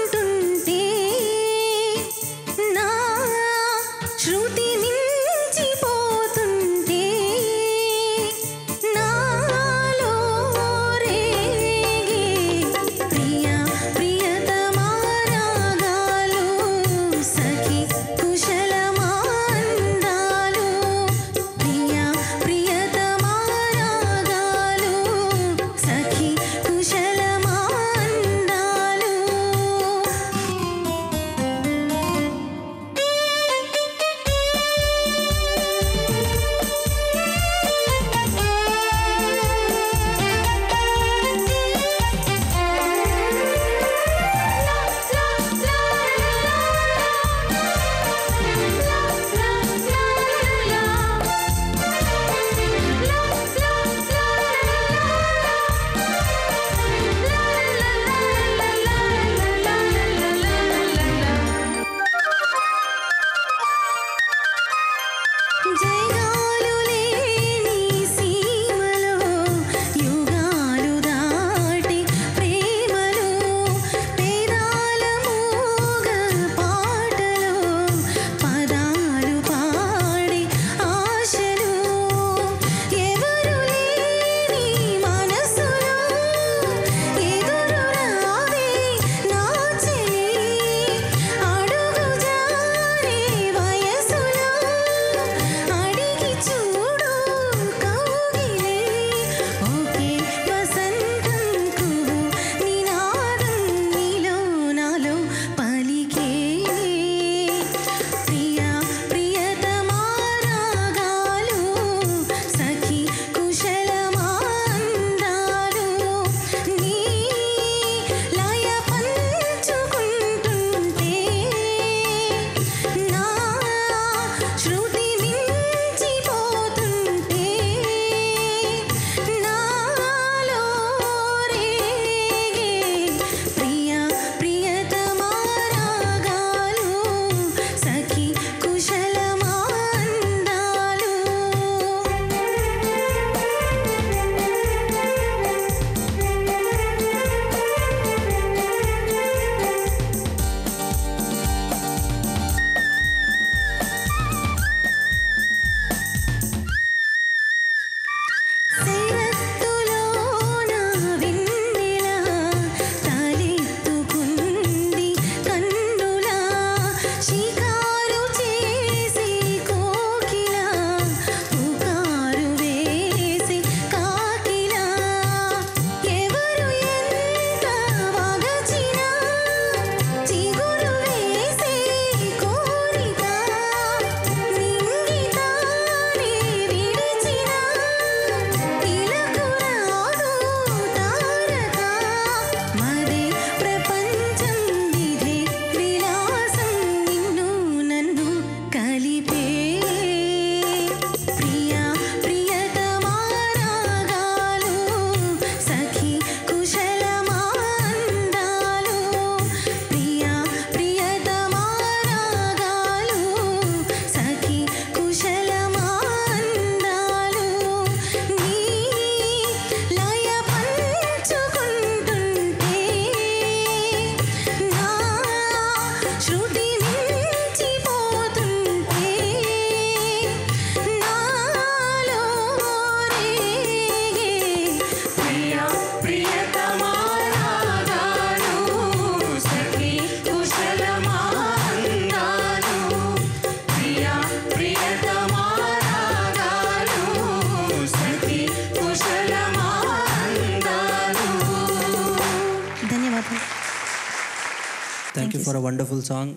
thank you for a wonderful song.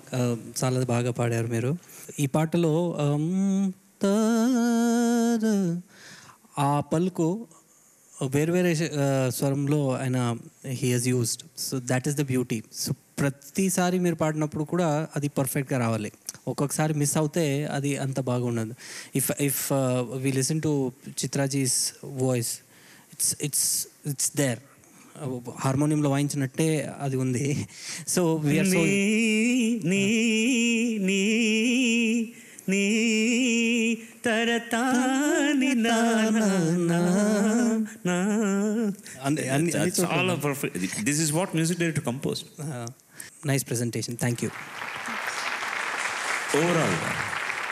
చాలా బాగా పాడారు మీరు. ఈ పాటలో ఆ పలుకు వేరు వేరే స్వరంలో ఆయన he he's used. So that is the beauty. So ప్రతిసారి మీరు పాడినప్పుడు కూడా అది పర్ఫెక్ట్గా రావాలి. ఒక్కొక్కసారి మిస్ అవుతే అది అంత బాగుండదు. If we listen to Chitraji's voice, it's there. హార్మోనియంలో వాయించినట్టే అది ఉంది. సో వీఆర్ సో నీ నీ నీ తరతాని చాలా perfect. This is what music director compose. Nice presentation. Thank you. ఓవరాల్గా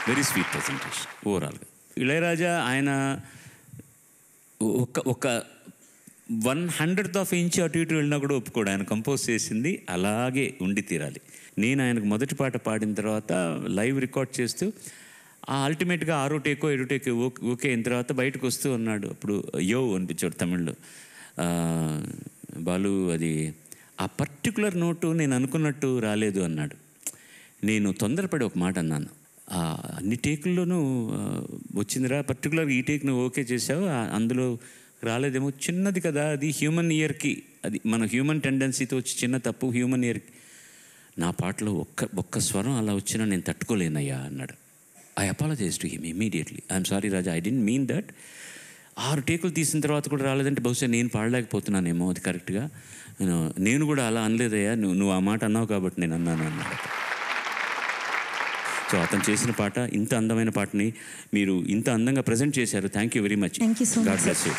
వెరీ స్వీట్ ప్రెజెంటేషన్. ఓవరాల్గా ఇళయరాజా ఆయన ఒక 1/100th ఇంచ్ అటు ఇటు వెళ్ళినా కూడా ఒప్పుకోడు. ఆయన కంపోజ్ చేసింది అలాగే ఉండి తీరాలి. నేను ఆయనకు మొదటి పాట పాడిన తర్వాత లైవ్ రికార్డ్ చేస్తూ అల్టిమేట్గా 6 టేకో 7 టేకో ఓకే అయిన తర్వాత బయటకు వస్తూ ఉన్నాడు. అప్పుడు యో అనిపించాడు తమిళ్లో. బాలు అది ఆ పర్టికులర్ నోటు నేను అనుకున్నట్టు రాలేదు అన్నాడు. నేను తొందరపడి ఒక మాట అన్నాను, అన్ని టేకుల్లోనూ వచ్చిందిరా, పర్టికులర్గా ఈ టేక్ నువ్వు ఓకే చేసావు, అందులో రాలేదేమో, చిన్నది కదా అది, హ్యూమన్ ఇయర్కి అది మన హ్యూమన్ టెండెన్సీతో వచ్చి చిన్న తప్పు హ్యూమన్ ఇయర్కి. నా పాటలో ఒక్క స్వరం అలా వచ్చినా నేను తట్టుకోలేనయ్యా అన్నాడు. I apologise to him immediately. I'm sorry Raja, I didn't mean that. 6 టేకులు తీసిన తర్వాత కూడా రాలేదంటే బహుశా నేను పాడలేకపోతున్నానేమో అది కరెక్ట్గా. నేను కూడా అలా అనలేదయ్యా, నువ్వు ఆ మాట అన్నావు కాబట్టి నేను అన్నాను అన్నాడు. సో అతను చేసిన పాట, ఇంత అందమైన పాటని మీరు ఇంత అందంగా ప్రజెంట్ చేశారు. Thank you very much. God bless you.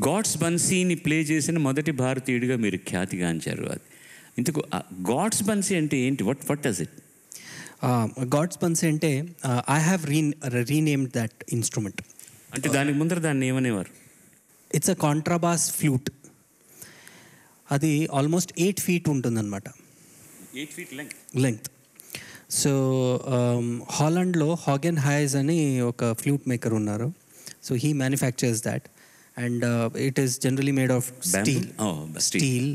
God's బన్సీని ప్లే చేసిన మొదటి భారతీయుడిగా మీరు ఖ్యాతిగాంచారు. అది ఇందుకు గాడ్స్ బన్సీ అంటే ఏంటి? What does it? God's Bansi అంటే I have renamed that instrument. అంటే దానికి ముందర దాన్ని ఏమనేవారు? It's a contrabass flute. అది ఆల్మోస్ట్ 8 feet ఉంటుందన్నమాట. 8 feet లెంగ్త్. సో హాలండ్లో హాగెన్ హైజ్ అని ఒక ఫ్లూట్ మేకర్ ఉన్నారు. So he manufactures that and it is generally made of steel,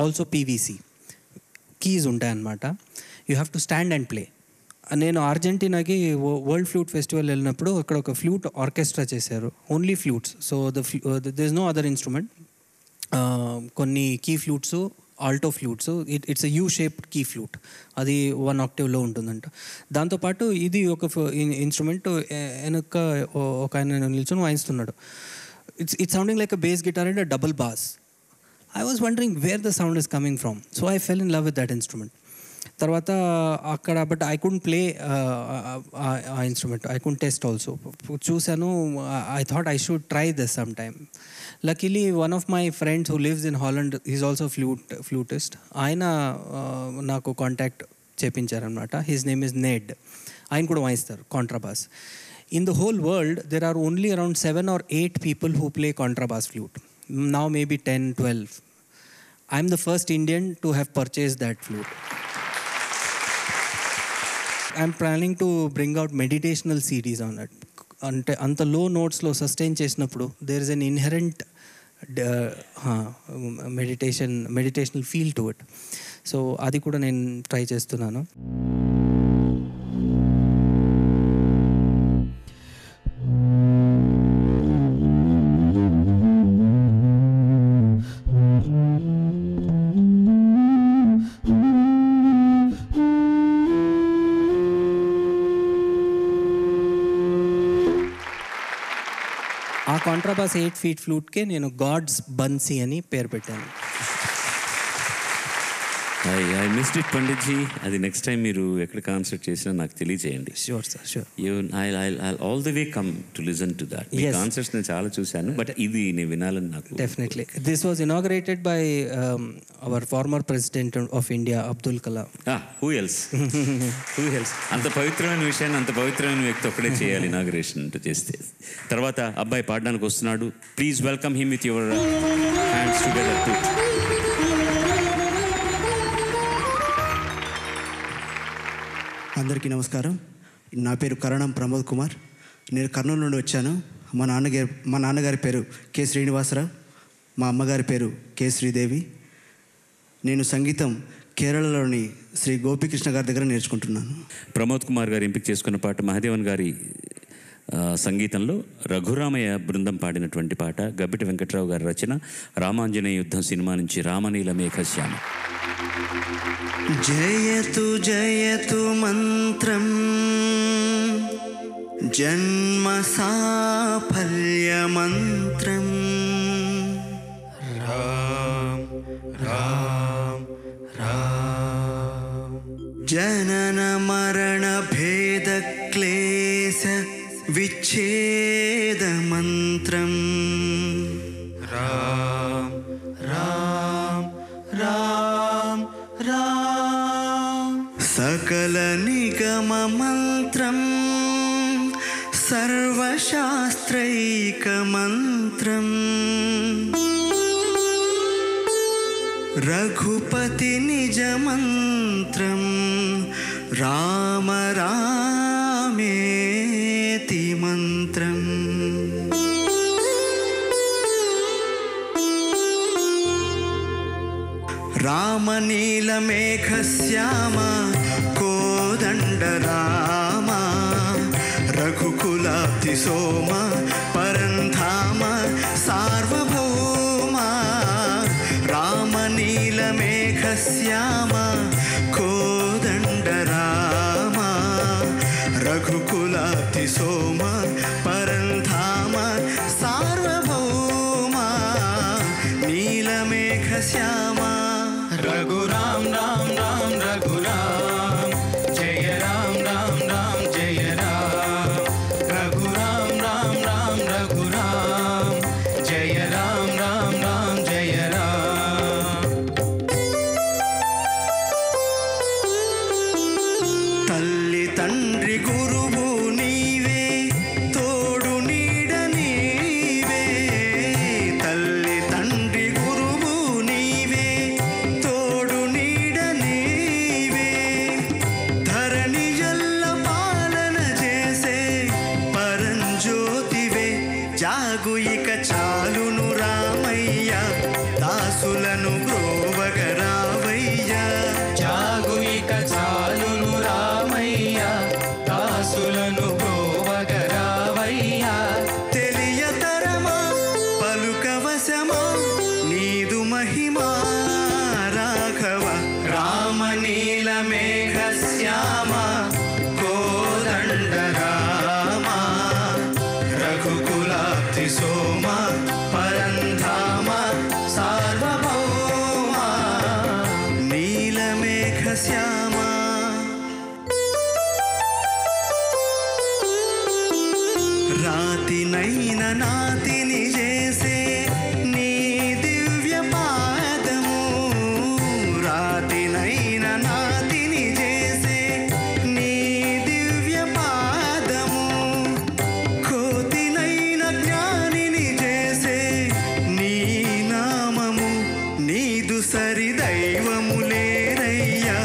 also PVC. Keys ఉంటాయన్నమాట. You have to stand and play. నేను అర్జెంటీనాకి వరల్డ్ ఫ్లూట్ ఫెస్టివల్ వెళ్ళినప్పుడు అక్కడ ఒక ఫ్లూట్ ఆర్కెస్ట్రా చేశారు, only flutes. So there is no other instrument. కొన్ని key flutes, alto flutes, it's a U shaped key flute. అది 1 octave ఉంటుందంట. దాంతోపాటు ఇది ఒక ఇన్స్ట్రుమెంట్ వెనక ఒక ఆయన నిల్చొని వాయిస్తున్నాడు. It's sounding like a bass guitar and a double bass. I was wondering where the sound is coming from. So I fell in love with that instrument. తర్వాత అక్కడ బట్ ఐ కుడెంట్ ప్లే ఆ instrument, I couldn't test also. చూశాను, I thought I should try this some time. Luckily one of my friends who lives in Holland, is also flutist. ఆయన నాకు కాంటాక్ట్ చేపించారనమాట. His name is Ned. ఆయన కూడా వాయిస్తారు contrabass. In the whole world there are only around 7 or 8 people who play contrabass flute. Now maybe 10, 12. I am the first Indian to have purchased that flute. I am planning to bring out meditational CDs on it. అంటే అంత లో నోట్స్లో సస్టైన్ చేసినప్పుడు there is an inherent meditational feel to it. So అది కూడా నేను ట్రై చేస్తున్నాను. ఆ కాంట్రాబాస్ 8 feet ఫ్లూట్కే నేను గాడ్స్ బన్సీ అని పేరు పెట్టాను. I missed it Panditji. అది నెక్స్ట్ టైం మీరు ఎక్కడ కాన్సర్ట్ చేసినా నాకు తెలియజేయండి. Sure sir, sure. I all the way come to listen to that. Me concerts నేను చాలా చూశాను, బట్ ఇది నేను వినాలని నాకు. Definitely. This was inaugurated by our former president of India, Abdul Kalam. Who else? అంత పవిత్రమైన విషయాన్ని అంత పవిత్రమైన వ్యక్తి ఒక్కడే చేయాలి ఇనాగరేషన్ అంటూ చేస్తే. తర్వాత అబ్బాయి పాడడానికి వస్తున్నాడు. Please welcome him with your hands together to. అందరికీ నమస్కారం. నా పేరు కరణం ప్రమోద్ కుమార్. నేను కర్నూలు నుండి వచ్చాను. మా నాన్నగారి పేరు కె శ్రీనివాసరావు, మా అమ్మగారి పేరు కె శ్రీదేవి. నేను సంగీతం కేరళలోని శ్రీ గోపికృష్ణ గారి దగ్గర నేర్చుకుంటున్నాను. ప్రమోద్ కుమార్ గారు ఎంపిక చేసుకున్న పాట మహాదేవన్ గారి సంగీతంలో రఘురామయ్య బృందం పాడినటువంటి పాట, గబ్బిటి వెంకట్రావు గారి రచన, రామాంజనేయ యుద్ధం సినిమా నుంచి రామనీల మేఘశ్యామ. జయతు జయతు మంత్రం జన్మ సాఫల్య మంత్రం రామ్ రామ్ రామ్ జనన మరణ భేద క్లేశ విచ్ఛేద మంత్రం రామ్ రామ్ రామ్ రామ్ సకల నిగమ మంత్రం సర్వశాస్త్రైక మంత్రం రఘుపతి నిజ మంత్రం రామ రామేతి మంత్రం రామనీల మేఘశ్యామ కోదండ రామ రఘుకులాబ్ధి సోమ పరంధామ సార్వభౌమ రామనీల మేఘశ్యామ కోదండ రామ రఘుకులాబ్ధి సోమ పరంధామ సార్వభౌమ నీలమేఘశ్యామ रघुराम राम राम रघुराम जय राम राम राम जय राम रघुराम राम राम रघुराम जय राम राम राम जय राम తల్లి తండ్రి గురువు నీవే తోడు నీడ నీవే తల్లి తండ్రి గురువు నీవే తోడు నీడ నీవే ధరణి ఎల్ల పాలన చేసే పరంజ్యోతివే జాగు ఇక చాలును రామయ్య దాసులను బ్రోవగరావయ్య జాగు ఇక చాలును రామయ్య దాసులను బ్రోవగరావయ్యా తెలియతరమా పలుకవశమా నీదు మహిమా రాఘవ రామనీల మేఘశ్యామ కోదండ రామ రఘుకులాబ్ధి సోమ పరంధామ సార్వభౌమ నీలమేఘశ్యామ రాతినైన నాతిని చేసే నీ దివ్య పాదము రాతినైన నాతిని చేసే నీ దివ్య పాదము కోతినైన జ్ఞానిని చేసే నీ నామము నీదు సరి దైవము లేరయ్యా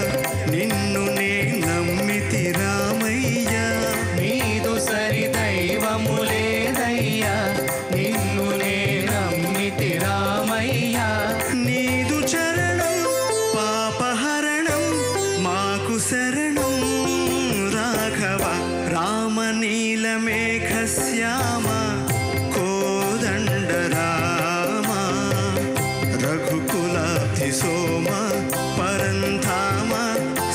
నిన్ను నే నమ్మితి రామయ్య నీదు సరి దైవము లేదయ్యా నిన్ను నే నమ్మితి రామయ్యా నీదు చరణం పాపహరణం మాకు శరణం రాఘవ రామనీల మేఘశ్యామ కోదండ రామ రఘుకులాబ్ధి సోమ పరంధామ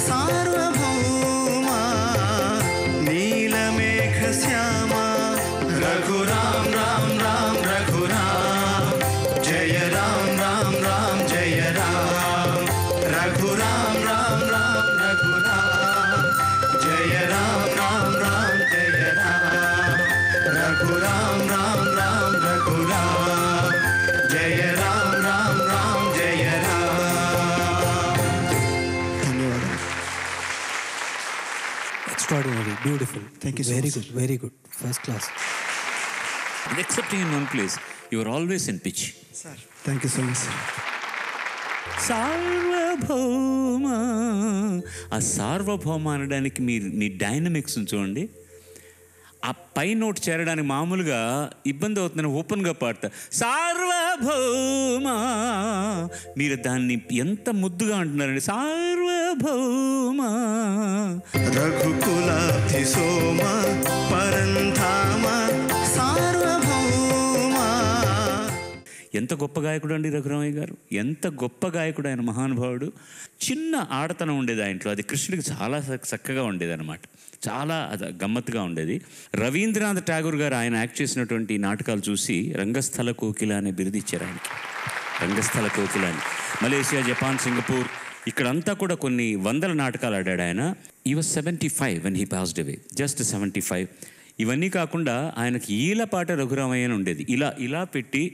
సార్వభౌమ నీలమేఘశ్యామ రఘురాम राम राम रघुराम जय राम राम राम जय राम रघुराम राम राम रघुराम जय राम राम राम जय राम रघुराम राम राम रघुराम जय राम राम राम जय राम धन्यवाद Extraordinary, beautiful. Thank you so Very much. good, very good. First class. Excepting in one place, you are always in pitch. Sir thank you so much sir సార్వభౌమ, ఆ సార్వభౌమ అనడానికి మీ డైనమిక్స్ చూడండి. ఆ పై నోట్ చేరడానికి మామూలుగా ఇబ్బంది అవుతుందని ఓపెన్గా పాడతా సార్వభౌమా. మీరు దాన్ని ఎంత ముద్దుగా అంటున్నారండి, సార్వభౌమా. రఘుకులాబ్ధి సోమ పరంధామ సార్వభౌమ. ఎంత గొప్ప గాయకుడు అండి రఘురామయ్య గారు, ఎంత గొప్ప గాయకుడు ఆయన, మహానుభావుడు. చిన్న ఆడతనం ఉండేది ఆ ఇంట్లో, అది కృష్ణుడికి చాలా చక్కగా ఉండేది అనమాట, చాలా గమ్మత్తుగా ఉండేది. రవీంద్రనాథ్ ఠాగూర్ గారు ఆయన యాక్ట్ చేసినటువంటి నాటకాలు చూసి రంగస్థల కోకిల అనే బిరుదు ఇచ్చారు ఆయనకి, రంగస్థల కోకిల అని. మలేషియా, జపాన్, సింగపూర్ ఇక్కడంతా కూడా కొన్ని వందల నాటకాలు ఆడాడు ఆయన. ఈ was 75 when he passed away, just 75. ఇవన్నీ కాకుండా ఆయనకి ఈలపాట రఘురామయ్య అని ఉండేది. ఇలా పెట్టి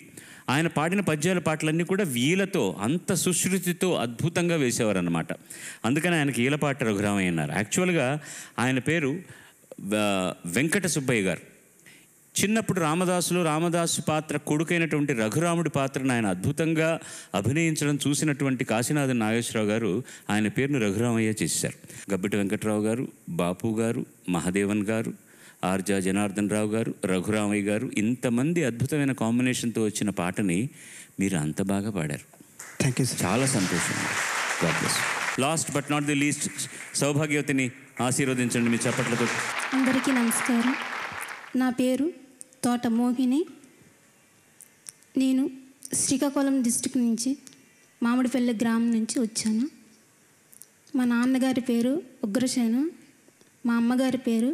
ఆయన పాడిన పద్యాల పాటలన్నీ కూడా వీలతో అంత సుశ్రుతితో అద్భుతంగా వేసేవారు అన్నమాట. అందుకని ఆయనకి ఈలపాట రఘురామయ్య అన్నారు. యాక్చువల్గా ఆయన పేరు వెంకట సుబ్బయ్య గారు. చిన్నప్పుడు రామదాసు పాత్ర కొడుకైనటువంటి రఘురాముడి పాత్రను ఆయన అద్భుతంగా అభినయించడం చూసినటువంటి కాశీనాథన్ నాగేశ్వరరావు గారు ఆయన పేరును రఘురామయ్య చేశారు. గబ్బిటి వెంకటరావు గారు, బాపు గారు, మహాదేవన్ గారు, ఆర్జా జనార్దన్ రావు గారు, రఘురామయ్య గారు, ఇంతమంది అద్భుతమైన కాంబినేషన్తో వచ్చిన పాటని మీరు అంత బాగా పాడారు. Thank you sir. చాలా సంతోషం. God bless. Last but not the least, సౌభాగ్యవతిని ఆశీర్వదించండి మీ చప్పట్లతో. అందరికీ నమస్కారం. నా పేరు తోట మోహిని. నేను శ్రీకాకుళం డిస్ట్రిక్ట్ నుంచి మామిడిపల్లి గ్రామం నుంచి వచ్చాను. మా నాన్నగారి పేరు ఉగ్రసేన, మా అమ్మగారి పేరు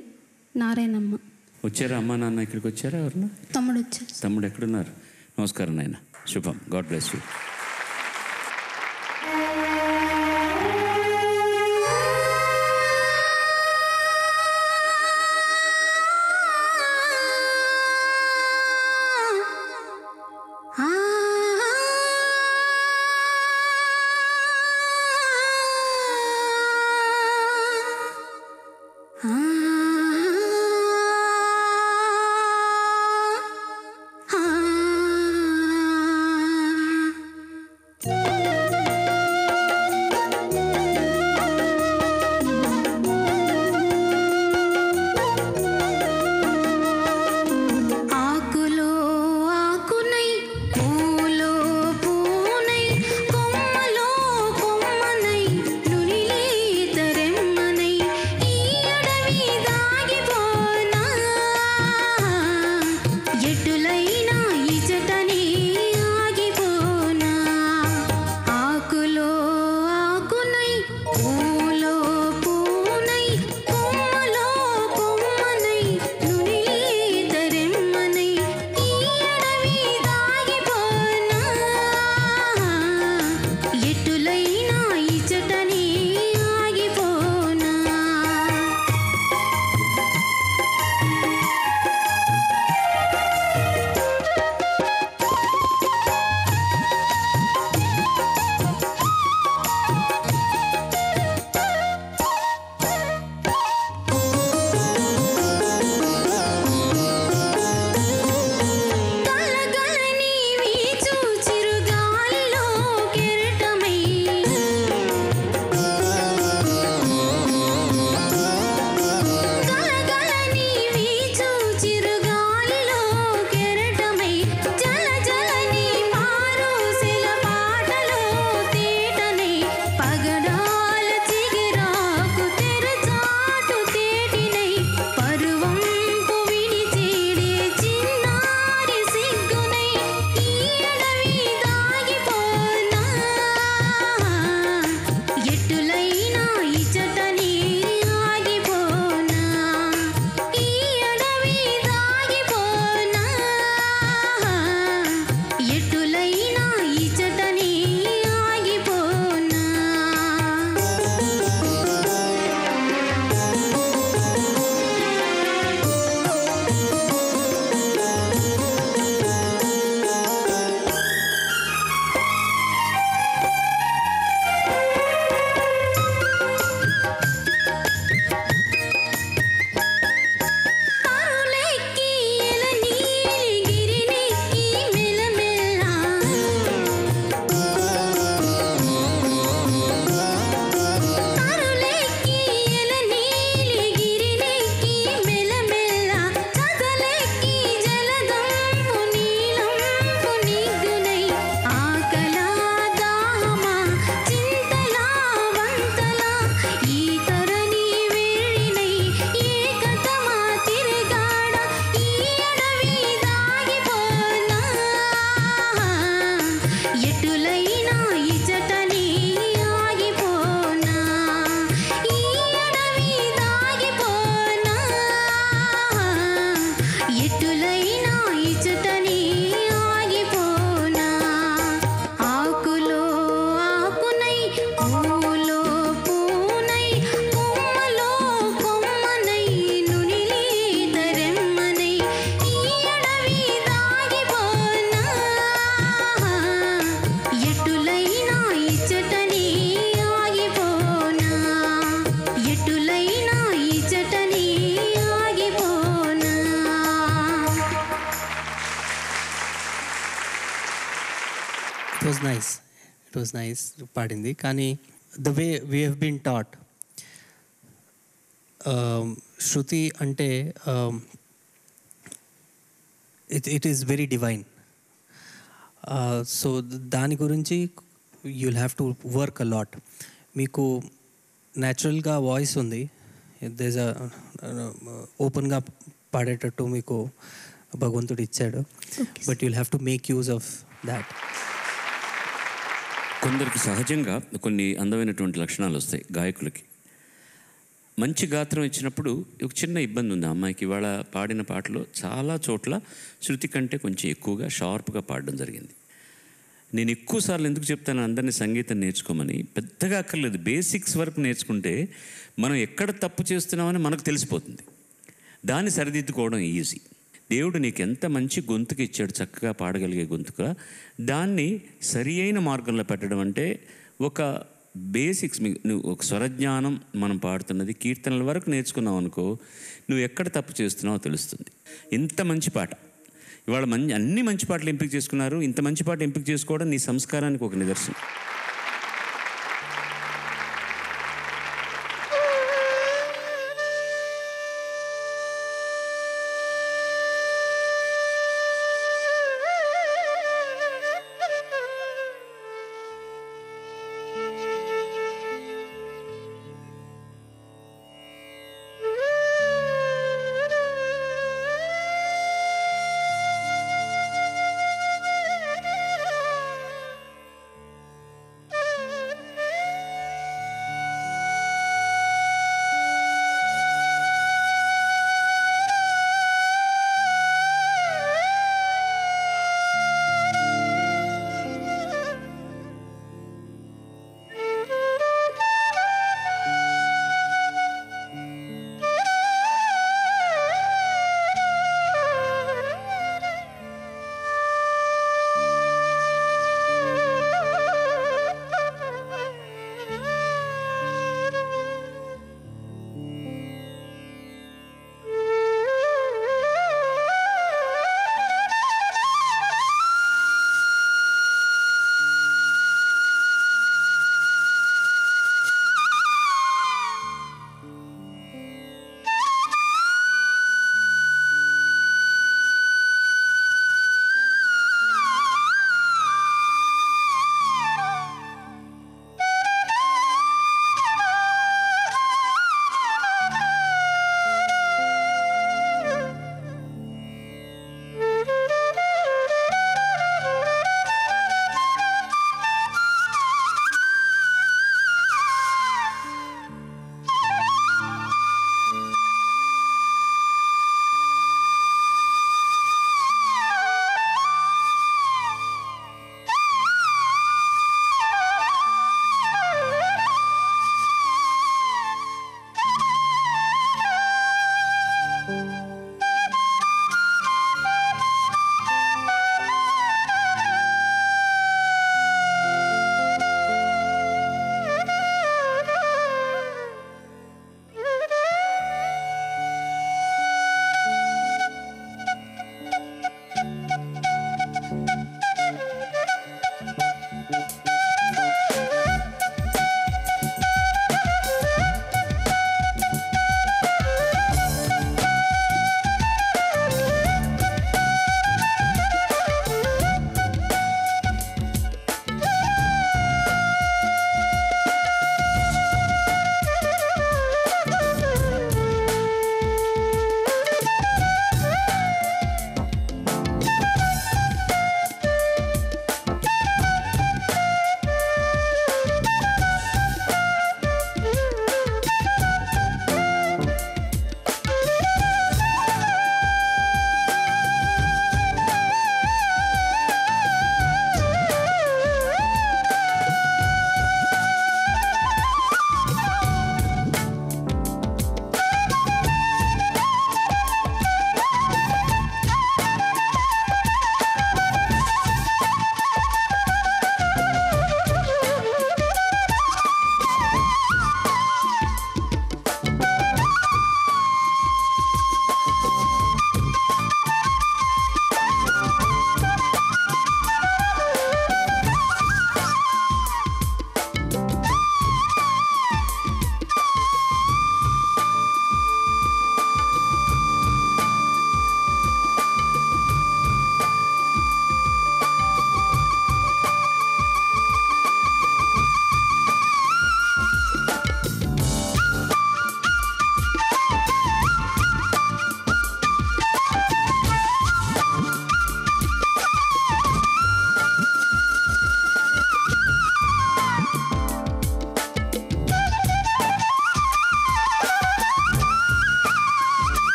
నారాయణమ్మ. వచ్చారా అమ్మా నాన్న ఇక్కడికి వచ్చారా? ఎవరన్నా తమ్ముడు వచ్చారు. తమ్ముడు ఎక్కడున్నారు? నమస్కారం నాయన, శుభం. God bless you. It was nice పాడింది. కానీ the way we have been taught, shruti అంటే it is very divine. So దాని గురించి you'll have to work a lot. మీకు న్యాచురల్గా వాయిస్ ఉంది, దేస్ ఓపెన్గా పాడేటట్టు మీకు భగవంతుడు ఇచ్చాడు, but you'll have to make use of that. కొందరికి సహజంగా కొన్ని అందమైనటువంటి లక్షణాలు వస్తాయి గాయకులకి. మంచి గాత్రం ఇచ్చినప్పుడు ఒక చిన్న ఇబ్బంది ఉంది. అమ్మాయికి ఇవాళ పాడిన పాటలో చాలా చోట్ల శృతి కంటే కొంచెం ఎక్కువగా షార్ప్గా పాడడం జరిగింది. నేను ఎక్కువసార్లు ఎందుకు చెప్తాను అందరినీ సంగీతం నేర్చుకోమని, పెద్దగా అక్కర్లేదు, బేసిక్స్ వరకు నేర్చుకుంటే మనం ఎక్కడ తప్పు చేస్తున్నామని మనకు తెలిసిపోతుంది. దాన్ని సరిదిద్దుకోవడం ఈజీ. దేవుడు నీకు ఎంత మంచి గొంతుకు ఇచ్చాడు, చక్కగా పాడగలిగే గొంతుగా, దాన్ని సరి అయిన మార్గంలో పెట్టడం అంటే ఒక బేసిక్స్. నువ్వు ఒక స్వరజ్ఞానం మనం పాడుతున్నది కీర్తనల వరకు నేర్చుకున్నావు అనుకో, నువ్వు ఎక్కడ తప్పు చేస్తున్నావో తెలుస్తుంది. ఇంత మంచి పాట ఇవాళ అన్ని మంచి పాటలు ఎంపిక చేసుకున్నారు. ఇంత మంచి పాట ఎంపిక చేసుకోవడం నీ సంస్కారానికి ఒక నిదర్శనం.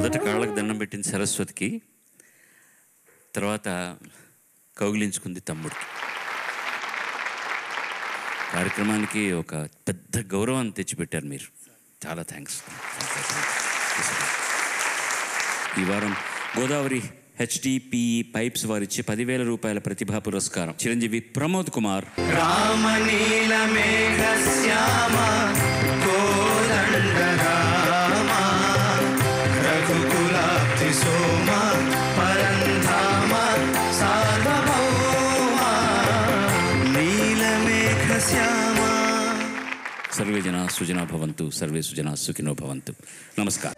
మొదట కాళ్ళకు దండం పెట్టింది సరస్వతికి, తర్వాత కౌగిలించుకుంది తమ్ముడికి. కార్యక్రమానికి ఒక పెద్ద గౌరవాన్ని తెచ్చిపెట్టారు మీరు. చాలా థ్యాంక్స్. ఈ వారం గోదావరి HDPE పైప్స్ వారిచ్చే 10,000 రూపాయల ప్రతిభా పురస్కారం చిరంజీవి ప్రమోద్ కుమార్. రామనీలమేఘశ్యామ కోదండ రామ రఘుకులాబ్ధి సోమ పరంధామ సార్వభౌమ నీలమేఘశ్యామ. సర్వే జనా సుజనా భవంతు, సర్వే సుజనా సుఖినో భవంతు. నమస్కారం.